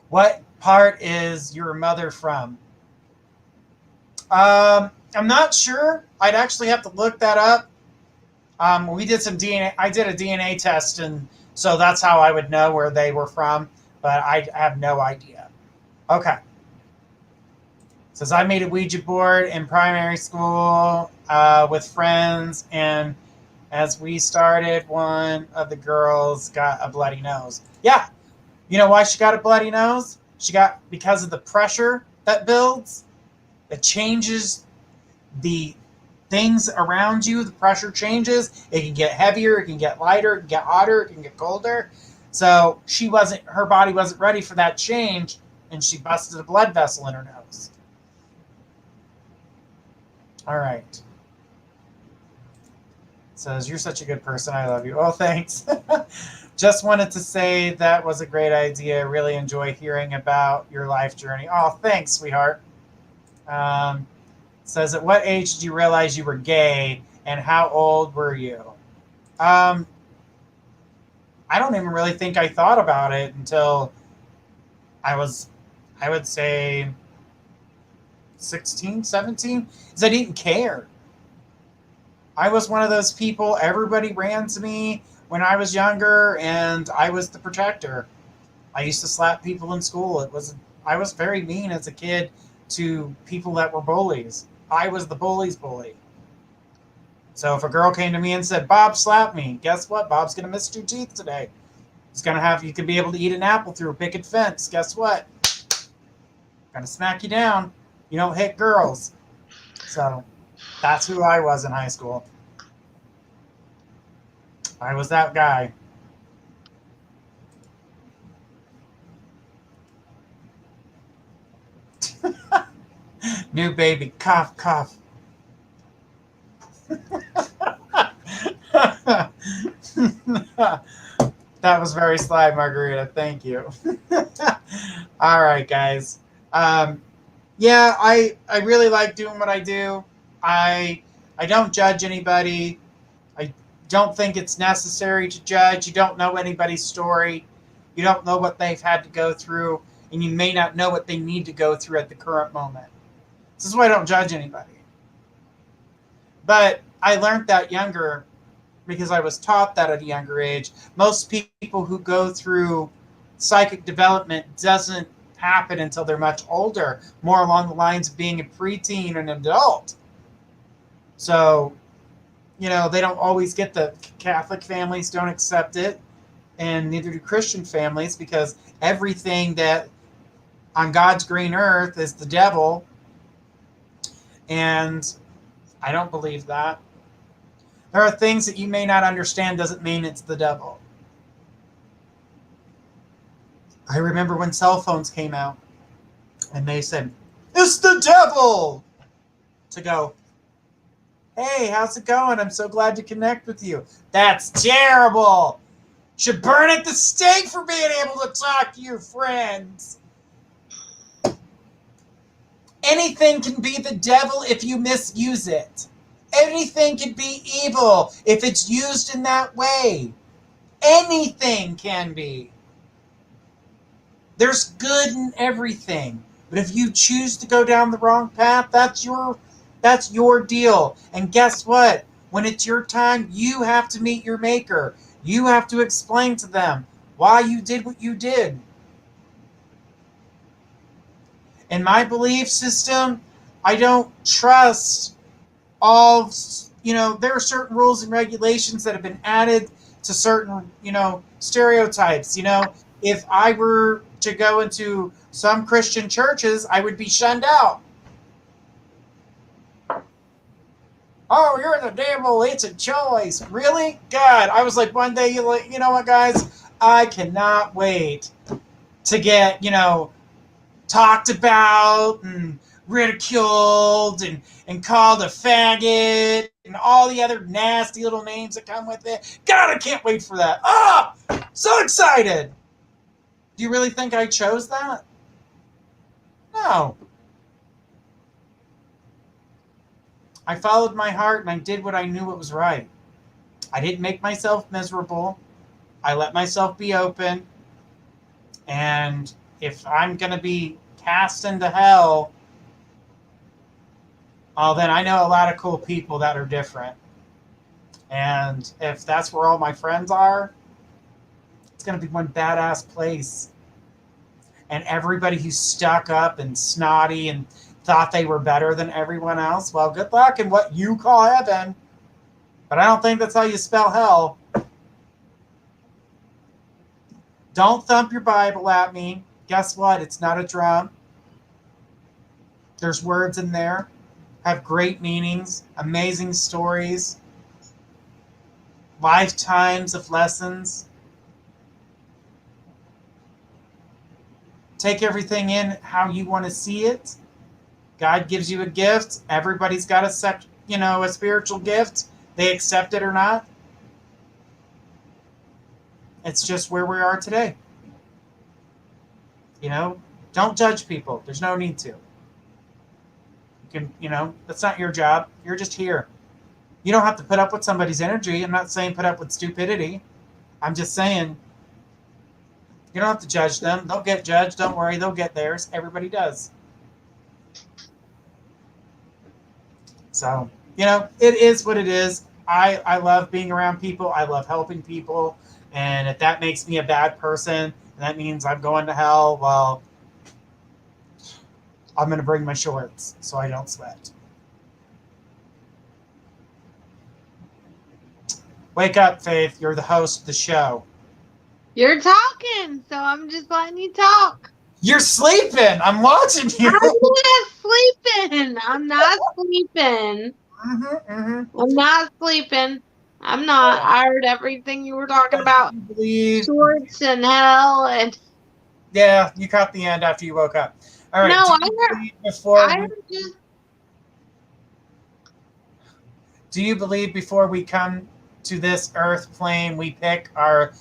what part is your mother from? I'm not sure. I'd actually have to look that up. We did some DNA. I did a DNA test, and so that's how I would know where they were from. But I have no idea. Okay. It says I made a Ouija board in primary school with friends, and as we started, one of the girls got a bloody nose. Yeah. You know why she got a bloody nose? Because of the pressure that builds. It changes the things around you. The pressure changes. It can get heavier. It can get lighter. It can get hotter. It can get colder. So her body wasn't ready for that change, and she busted a blood vessel in her nose. All right. It says, you're such a good person. I love you. Oh, thanks. Just wanted to say that was a great idea. Really enjoy hearing about your life journey. Oh, thanks, sweetheart. Says, at what age did you realize you were gay, and how old were you? I don't even really think I thought about it until I would say 16, 17, because I didn't care. I was one of those people, everybody ran to me when I was younger, and I was the protector. I used to slap people in school. I was very mean as a kid to people that were bullies. I was the bully's bully. So if a girl came to me and said, Bob slapped me, guess what? Bob's going to miss 2 teeth today. You could be able to eat an apple through a picket fence. Guess what? Gonna smack you down. You don't hit girls. So that's who I was in high school. I was that guy. New baby, cough, cough. That was very sly, Margarita. Thank you. All right, guys. Yeah, I really like doing what I do. I don't judge anybody. I don't think it's necessary to judge. You don't know anybody's story. You don't know what they've had to go through, and you may not know what they need to go through at the current moment. This is why I don't judge anybody. But I learned that younger because I was taught that at a younger age. Most people who go through psychic development doesn't happen until they're much older, more along the lines of being a preteen and an adult. So, they don't always get the Catholic families don't accept it, and neither do Christian families, because everything that on God's green earth is the devil, and I don't believe that. There are things that you may not understand doesn't mean it's the devil. I remember when cell phones came out and they said, it's the devil! To go, hey, how's it going? I'm so glad to connect with you. That's terrible! Should burn at the stake for being able to talk to your friends. Anything can be the devil if you misuse it. Anything can be evil if it's used in that way. Anything can be. There's good in everything. But if you choose to go down the wrong path, that's your deal. And guess what? When it's your time, you have to meet your maker. You have to explain to them why you did what you did. In my belief system, I don't trust all, there are certain rules and regulations that have been added to certain, stereotypes. If I were to go into some Christian churches, I would be shunned out. Oh, you're the devil. It's a choice. Really? God. I was like, one day, you know what, guys? I cannot wait to get, talked about and ridiculed and called a faggot and all the other nasty little names that come with it. God, I can't wait for that. Ah, so excited. Do you really think I chose that? No. I followed my heart and I did what I knew was right. I didn't make myself miserable. I let myself be open. And if I'm going to be cast into hell, then I know a lot of cool people that are different. And if that's where all my friends are, it's going to be one badass place. And everybody who's stuck up and snotty and thought they were better than everyone else, well, good luck in what you call heaven. But I don't think that's how you spell hell. Don't thump your Bible at me. Guess what? It's not a drum. There's words in there. Have great meanings, amazing stories, lifetimes of lessons. Take everything in how you want to see it. God gives you a gift. Everybody's got a spiritual gift. They accept it or not. It's just where we are today. Don't judge people. There's no need to. That's not your job. You're just here. You don't have to put up with somebody's energy. I'm not saying put up with stupidity. I'm just saying you don't have to judge them. They'll get judged. Don't worry. They'll get theirs. Everybody does. So, it is what it is. I love being around people. I love helping people. And if that makes me a bad person, and that means I'm going to hell, well, I'm going to bring my shorts so I don't sweat. Wake up, Faith. You're the host of the show. You're talking, so I'm just letting you talk. You're sleeping. I'm watching you. I'm not sleeping. I'm not sleeping. I'm not sleeping. I'm not. I heard everything you were talking about. Shorts and hell and. Yeah, you caught the end after you woke up. All right. No, Do you believe before we come to this earth plane, we pick our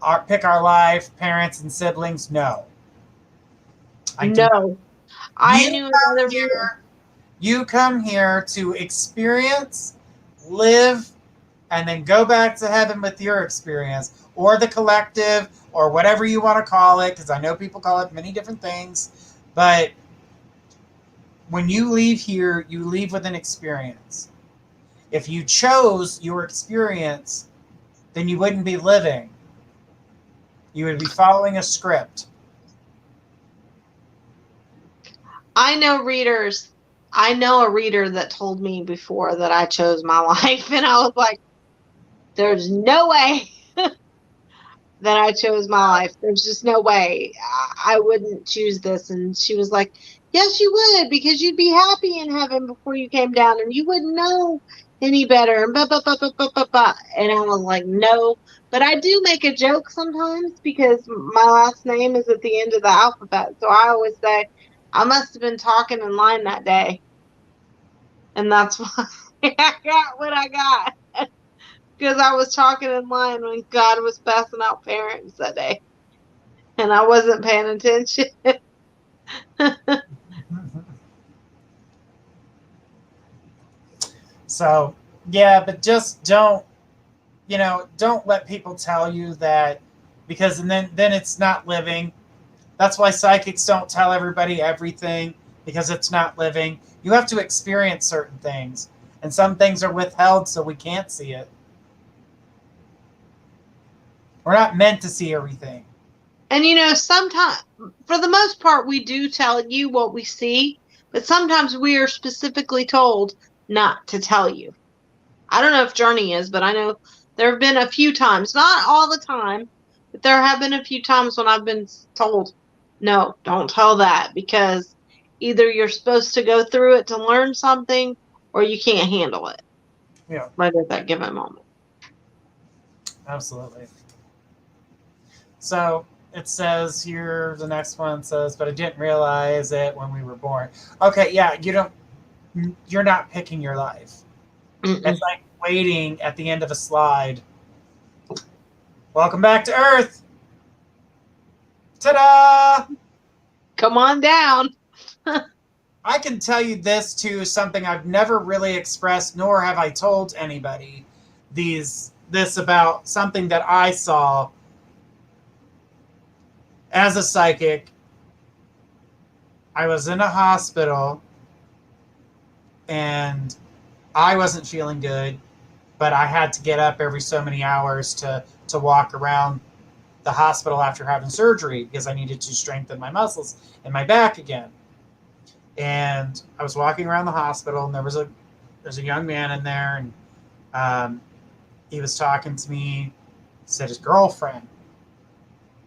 life, parents, and siblings? No. You come here to experience, live, and then go back to heaven with your experience, or the collective, or whatever you want to call it, because I know people call it many different things. But when you leave here, you leave with an experience. If you chose your experience, then you wouldn't be living. You would be following a script. I know a reader that told me before that I chose my life, and I was like, there's no way that I chose my life. There's just no way I wouldn't choose this. And she was like, yes, you would, because you'd be happy in heaven before you came down, and you wouldn't know any better. And And I was like, no. But I do make a joke sometimes because my last name is at the end of the alphabet. So I always say, I must have been talking in line that day. And that's why I got what I got. Because I was talking in line when God was passing out parents that day. And I wasn't paying attention. So, yeah, but just don't let people tell you that, because then it's not living. That's why psychics don't tell everybody everything, because it's not living. You have to experience certain things, and some things are withheld so we can't see it. We're not meant to see everything. And sometimes, for the most part, we do tell you what we see, but sometimes we are specifically told not to tell you. I don't know if Journey is, but I know there have been a few times, not all the time, but there have been a few times when I've been told, no, don't tell that, because either you're supposed to go through it to learn something or you can't handle it. Yeah. Right at that given moment. Absolutely. So it says here, the next one says, but I didn't realize it when we were born. Okay, yeah, you're not picking your life. Mm-mm. It's like waiting at the end of a slide. Welcome back to Earth. Ta-da! Come on down. I can tell you this too, something I've never really expressed, nor have I told anybody this about something that I saw as a psychic. I was in a hospital and I wasn't feeling good, but I had to get up every so many hours to walk around the hospital after having surgery because I needed to strengthen my muscles in my back again. And I was walking around the hospital, and there's a young man in there, and he was talking to me. Said his girlfriend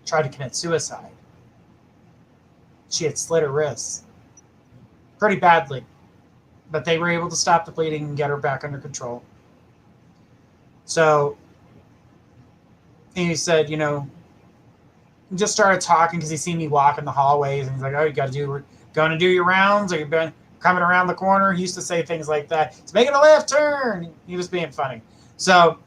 tried to commit suicide. She had slit her wrists pretty badly, but they were able to stop the bleeding and get her back under control. So he said, just started talking because he seen me walk in the hallways, and he's like, "Oh, you going to do your rounds? Are you been coming around the corner?" He used to say things like that. He's making a left turn. He was being funny. So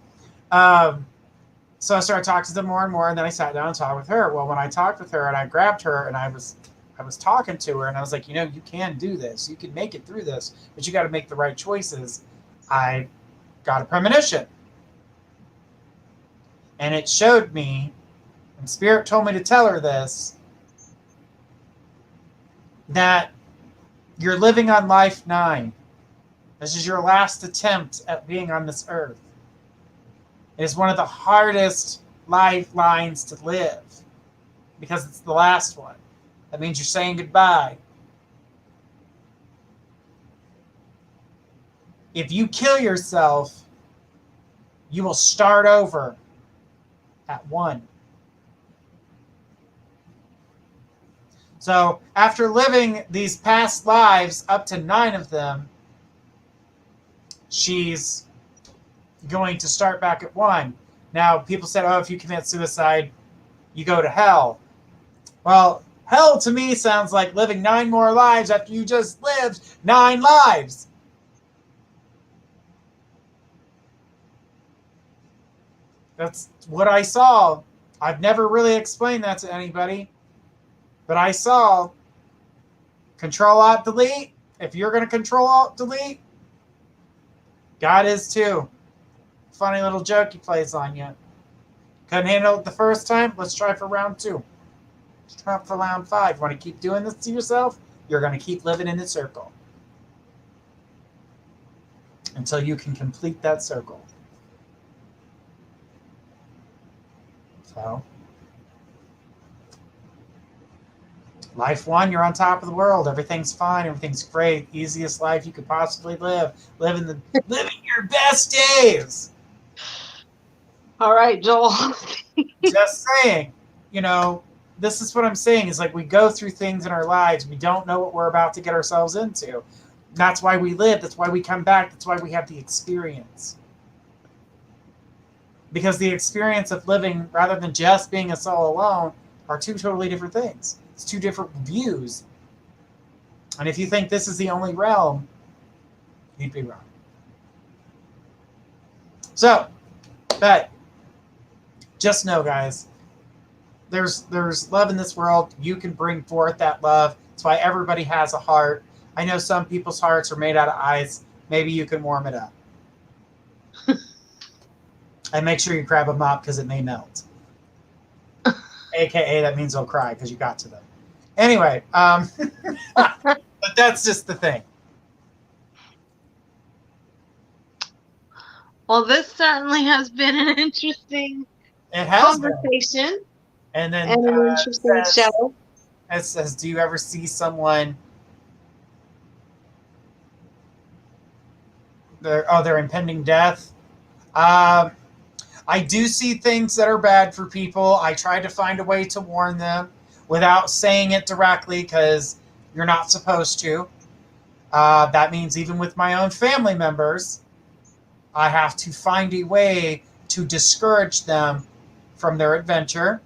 I started talking to them more and more, and then I sat down and talked with her. Well, when I talked with her and I grabbed her and I was talking to her, and I was like, you can do this. You can make it through this, but you got to make the right choices. I got a premonition, and it showed me, and Spirit told me to tell her this, that you're living on life 9. This is your last attempt at being on this earth. It is one of the hardest lifelines to live because it's the last one. That means you're saying goodbye. If you kill yourself, you will start over at 1. So after living these past lives, up to 9 of them, she's going to start back at 1. Now, people said, oh, if you commit suicide, you go to hell. Well, hell to me sounds like living 9 more lives after you just lived 9 lives. That's what I saw. I've never really explained that to anybody. But I saw Control-Alt-Delete. If you're going to Control-Alt-Delete, God is too. Funny little joke he plays on you. Couldn't handle it the first time? Let's try for round 2. Let's try for round 5. Want to keep doing this to yourself? You're going to keep living in the circle until you can complete that circle. So, life 1, you're on top of the world. Everything's fine. Everything's great. Easiest life you could possibly live. Living your best days. All right, Joel. Just saying, this is what I'm saying is like we go through things in our lives. We don't know what we're about to get ourselves into. That's why we live. That's why we come back. That's why we have the experience. Because the experience of living, rather than just being a soul alone, are 2 totally different things. It's 2 different views. And if you think this is the only realm, you'd be wrong. So, but just know, guys, there's love in this world. You can bring forth that love. That's why everybody has a heart. I know some people's hearts are made out of ice. Maybe you can warm it up. And make sure you grab a mop because it may melt. AKA that means they'll cry because you got to them. Anyway, but that's just the thing. Well, this certainly has been an interesting conversation. And then an interesting show. It says, do you ever see someone their impending death? I do see things that are bad for people. I try to find a way to warn them without saying it directly because you're not supposed to. That means even with my own family members, I have to find a way to discourage them from their adventure.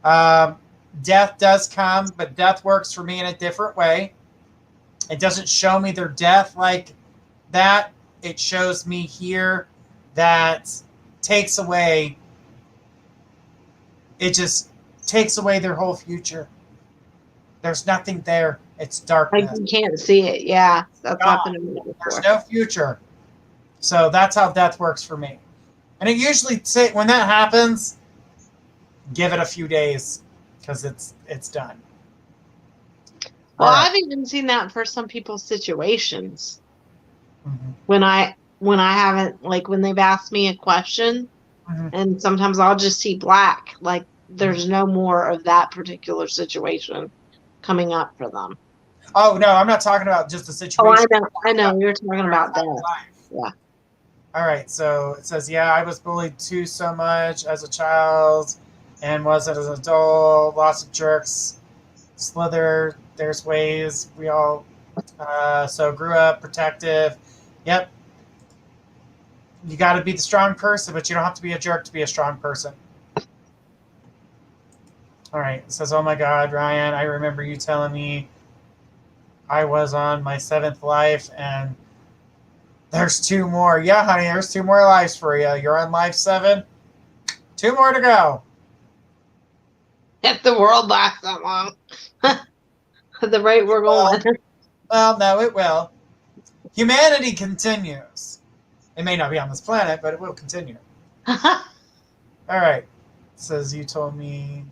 Death does come, but death works for me in a different way. It doesn't show me their death like that. It shows me here that takes away, it just takes away their whole future. There's nothing there. It's darkness. Like you can't see it. Yeah, that's happened to me before. There's no future. So that's how death works for me. And it usually, when that happens, give it a few days because it's done. Well, I've even seen that for some people's situations. Mm-hmm. When I haven't, like when they've asked me a question, mm-hmm. and sometimes I'll just see black. Like there's no more of that particular situation coming up for them. Oh no, I'm not talking about just the situation. Oh, I know. You're talking about that. Yeah. All right. So it says, yeah, I was bullied too so much as a child, and wasn't as an adult. Lots of jerks. Slither. There's ways we all. So grew up protective. Yep. You got to be the strong person, but you don't have to be a jerk to be a strong person. All right. It says, oh my God, Ryan, I remember you telling me I was on my 7th life and there's 2 more. Yeah, honey, there's 2 more lives for you. You're on life 7. 2 more to go. If the world lasts that long. At the rate we're going. Well, no, it will. Humanity continues. It may not be on this planet, but it will continue. All right. It says, you told me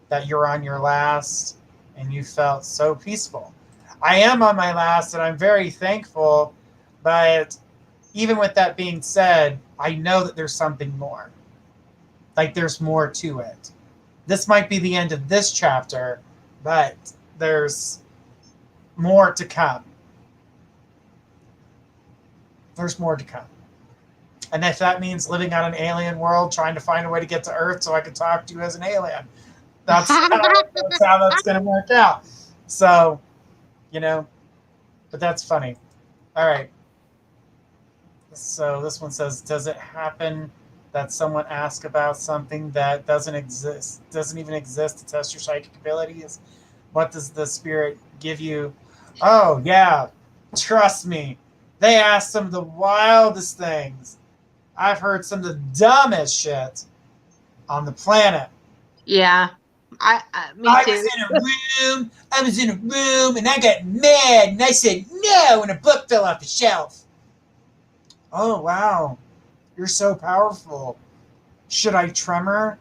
that you're on your last and you felt so peaceful. I am on my last and I'm very thankful, but even with that being said, I know that there's something more. Like there's more to it. This might be the end of this chapter, but there's more to come. There's more to come. And if that means living on an alien world, trying to find a way to get to Earth so I can talk to you as an alien, that's how that's going to work out. So, but that's funny. All right. So this one says, does it happen that someone asks about something that doesn't even exist to test your psychic abilities? What does the spirit give you? Oh, yeah. Trust me. They ask some of the wildest things. I've heard some of the dumbest shit on the planet. Yeah. Me too. I was in a room and I got mad and I said no and a book fell off the shelf. Oh, wow. You're so powerful. Should I tremor?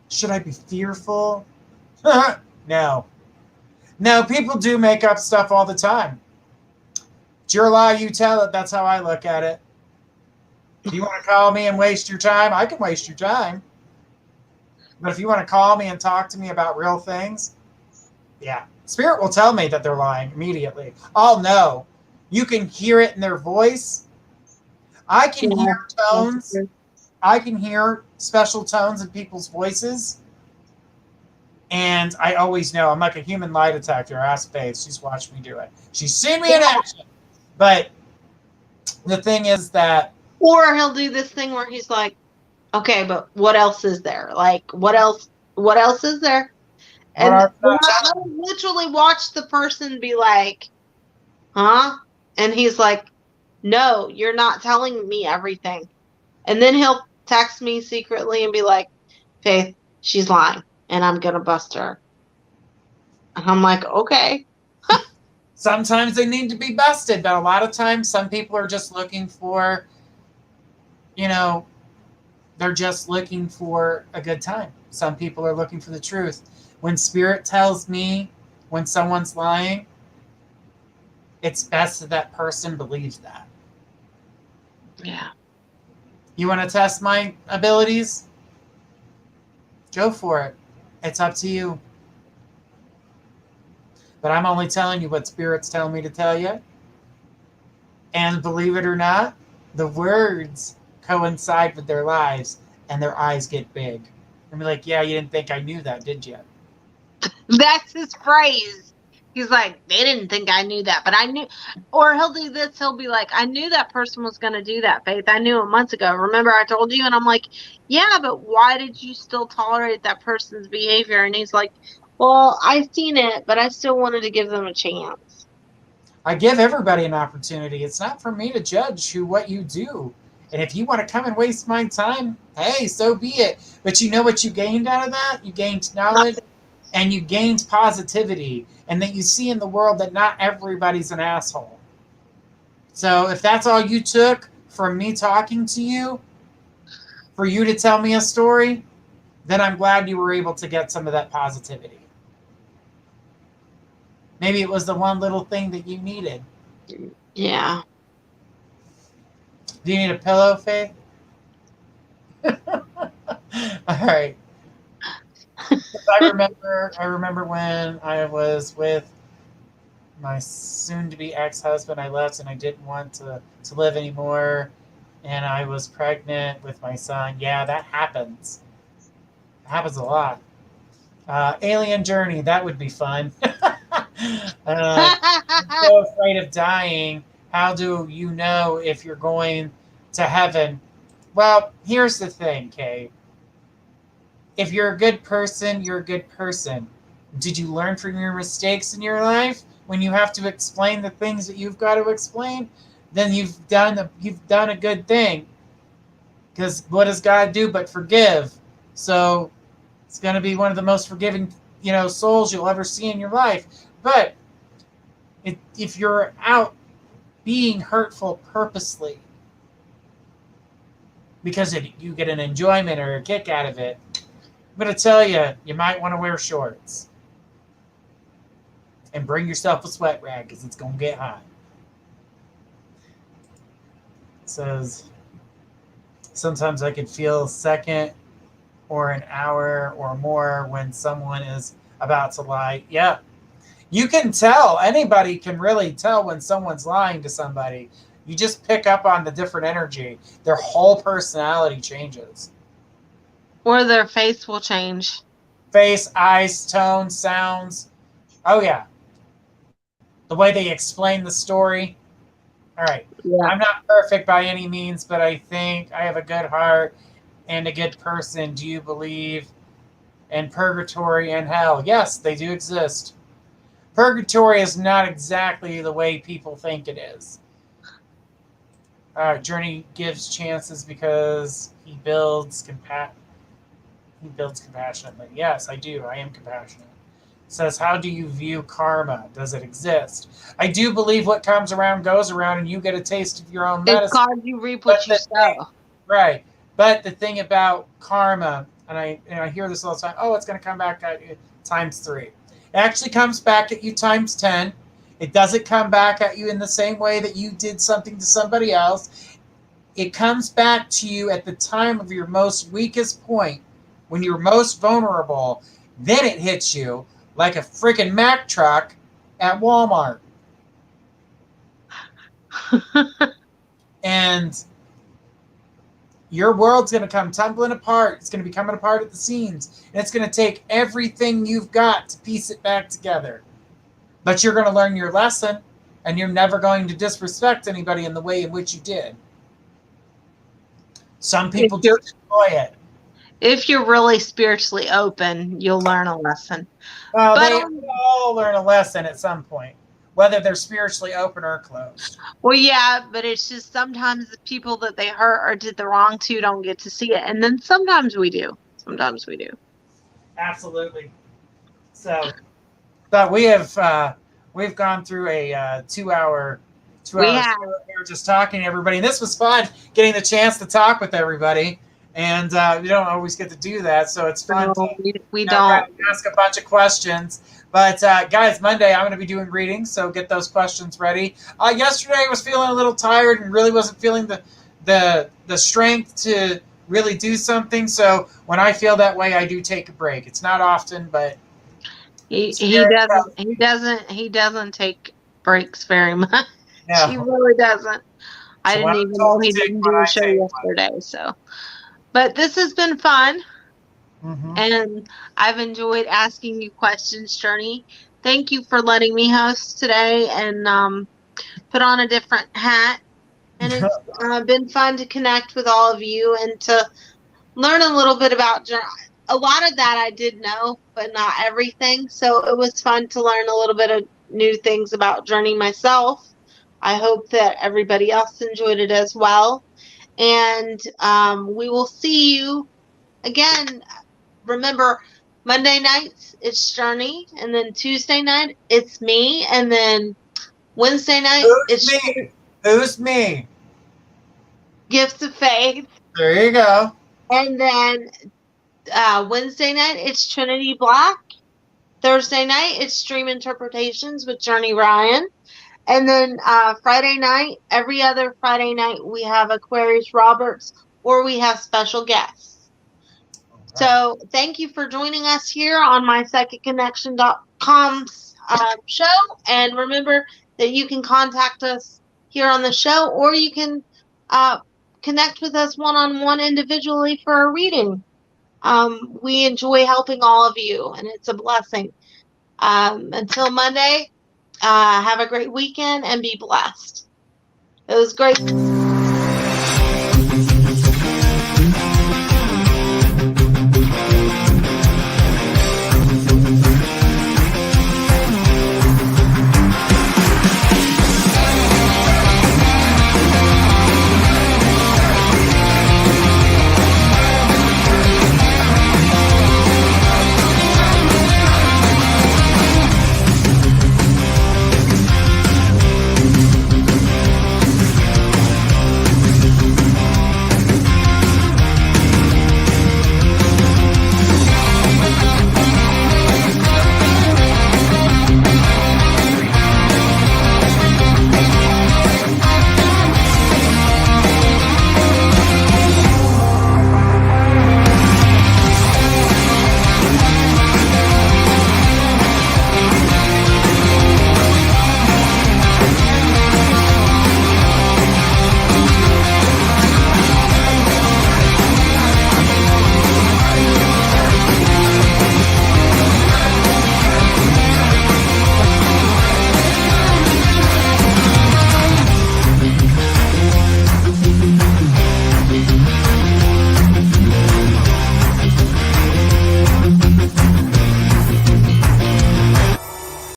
Should I be fearful? No. No, people do make up stuff all the time. It's your lie, you tell it. That's how I look at it. If you want to call me and waste your time, I can waste your time. But if you want to call me and talk to me about real things, yeah. Spirit will tell me that they're lying immediately. I'll know. You can hear it in their voice. I can hear tones. I can hear special tones in people's voices. And I always know. I'm like a human lie detector. Ask Faith. She's watched me do it. She's seen me in action. But the thing is that... Or he'll do this thing where he's like, okay, but what else is there? Like, what else is there? And I literally watch the person be like, huh? And he's like, no, you're not telling me everything. And then he'll text me secretly and be like, Faith, she's lying, and I'm going to bust her. And I'm like, okay. Sometimes they need to be busted, but a lot of times some people are just looking for, they're just looking for a good time. Some people are looking for the truth. When Spirit tells me when someone's lying, it's best that that person believes that. Yeah. You want to test my abilities? Go for it. It's up to you. But I'm only telling you what Spirit's telling me to tell you. And believe it or not, the words coincide with their lives and their eyes get big. And be like, yeah, you didn't think I knew that, did you? That's his phrase. He's like, they didn't think I knew that, but I knew. Or he'll do this. He'll be like, I knew that person was going to do that, Faith. I knew it months ago. Remember I told you? And I'm like, yeah, but why did you still tolerate that person's behavior? And he's like, well, I seen it, but I still wanted to give them a chance. I give everybody an opportunity. It's not for me to judge what you do. And if you want to come and waste my time, hey, so be it. But you know what you gained out of that? You gained knowledge and you gained positivity. And that you see in the world that not everybody's an asshole. So if that's all you took from me talking to you, for you to tell me a story, then I'm glad you were able to get some of that positivity. Maybe it was the one little thing that you needed. Yeah. Do you need a pillow, Faith? All right. I remember when I was with my soon-to-be ex-husband. I left and I didn't want to live anymore. And I was pregnant with my son. Yeah, that happens. It happens a lot. Alien Journey, that would be fun. I'm so afraid of dying. How do you know if you're going to heaven? Well, here's the thing, Kay. If you're a good person, you're a good person. Did you learn from your mistakes in your life? When you have to explain the things that you've got to explain, then you've done a good thing. Because what does God do but forgive? So it's going to be one of the most forgiving, souls you'll ever see in your life. But if you're out being hurtful purposely because you get an enjoyment or a kick out of it, I'm going to tell you, you might want to wear shorts. And bring yourself a sweat rag because it's going to get hot. It says, sometimes I could feel a second or an hour or more when someone is about to lie. Yeah. You can tell. Anybody can really tell when someone's lying to somebody. You just pick up on the different energy. Their whole personality changes. Or their face will change. Face, eyes, tone, sounds. Oh, yeah. The way they explain the story. All right. Yeah. I'm not perfect by any means, but I think I have a good heart and a good person. Do you believe in purgatory and hell? Yes, they do exist. Purgatory is not exactly the way people think it is. Journey gives chances because he builds compassionately. Yes, I do. I am compassionate. Says, how do you view karma? Does it exist? I do believe what comes around goes around, and you get a taste of your own medicine. It's called you reap what you sow. Right. But the thing about karma, and I hear this all the time, it's going to come back at you times 3. It actually comes back at you times 10. It doesn't come back at you in the same way that you did something to somebody else. It comes back to you at the time of your most weakest point, when you're most vulnerable. Then it hits you like a freaking Mack truck at Walmart. And your world's going to come tumbling apart. It's going to be coming apart at the seams. And it's going to take everything you've got to piece it back together. But you're going to learn your lesson, and you're never going to disrespect anybody in the way in which you did. Some people do enjoy it. If you're really spiritually open, you'll learn a lesson. Well, they all learn a lesson at some point, whether they're spiritually open or closed. Well, yeah, but it's just sometimes the people that they hurt or did the wrong to don't get to see it. And then sometimes we do. Sometimes we do. Absolutely. So, but we've gone through a 2 hour. We were just talking to everybody, and this was fun, getting the chance to talk with everybody. And we don't always get to do that, so it's fun we don't ask a bunch of questions. But guys, Monday I'm going to be doing readings, so get those questions ready. Yesterday I was feeling a little tired and really wasn't feeling the strength to really do something. So when I feel that way, I do take a break. It's not often, but he doesn't take breaks very much. No. He really doesn't. I didn't even know he didn't do a show yesterday. So, but this has been fun. Mm-hmm. And I've enjoyed asking you questions, Journey. Thank you for letting me host today and put on a different hat. And it's been fun to connect with all of you and to learn a little bit about journey. A lot of that I did know, but not everything. So it was fun to learn a little bit of new things about Journey myself. I hope that everybody else enjoyed it as well. And we will see you again. Remember, Monday nights it's Journey, and then Tuesday night it's me, and then Wednesday night Who's it's me? Who's me? Gifts of Faith, There you go. and then Wednesday night it's Trinity Black. Thursday night it's Stream Interpretations with Journey Ryan, and then Friday night, every other Friday night we have Aquarius Roberts or we have special guests. So thank you for joining us here on my psychicconnection.com's show. And remember that you can contact us here on the show, or you can connect with us one-on-one individually for a reading. We enjoy helping all of you, and it's a blessing. Until Monday, have a great weekend and be blessed. It was great.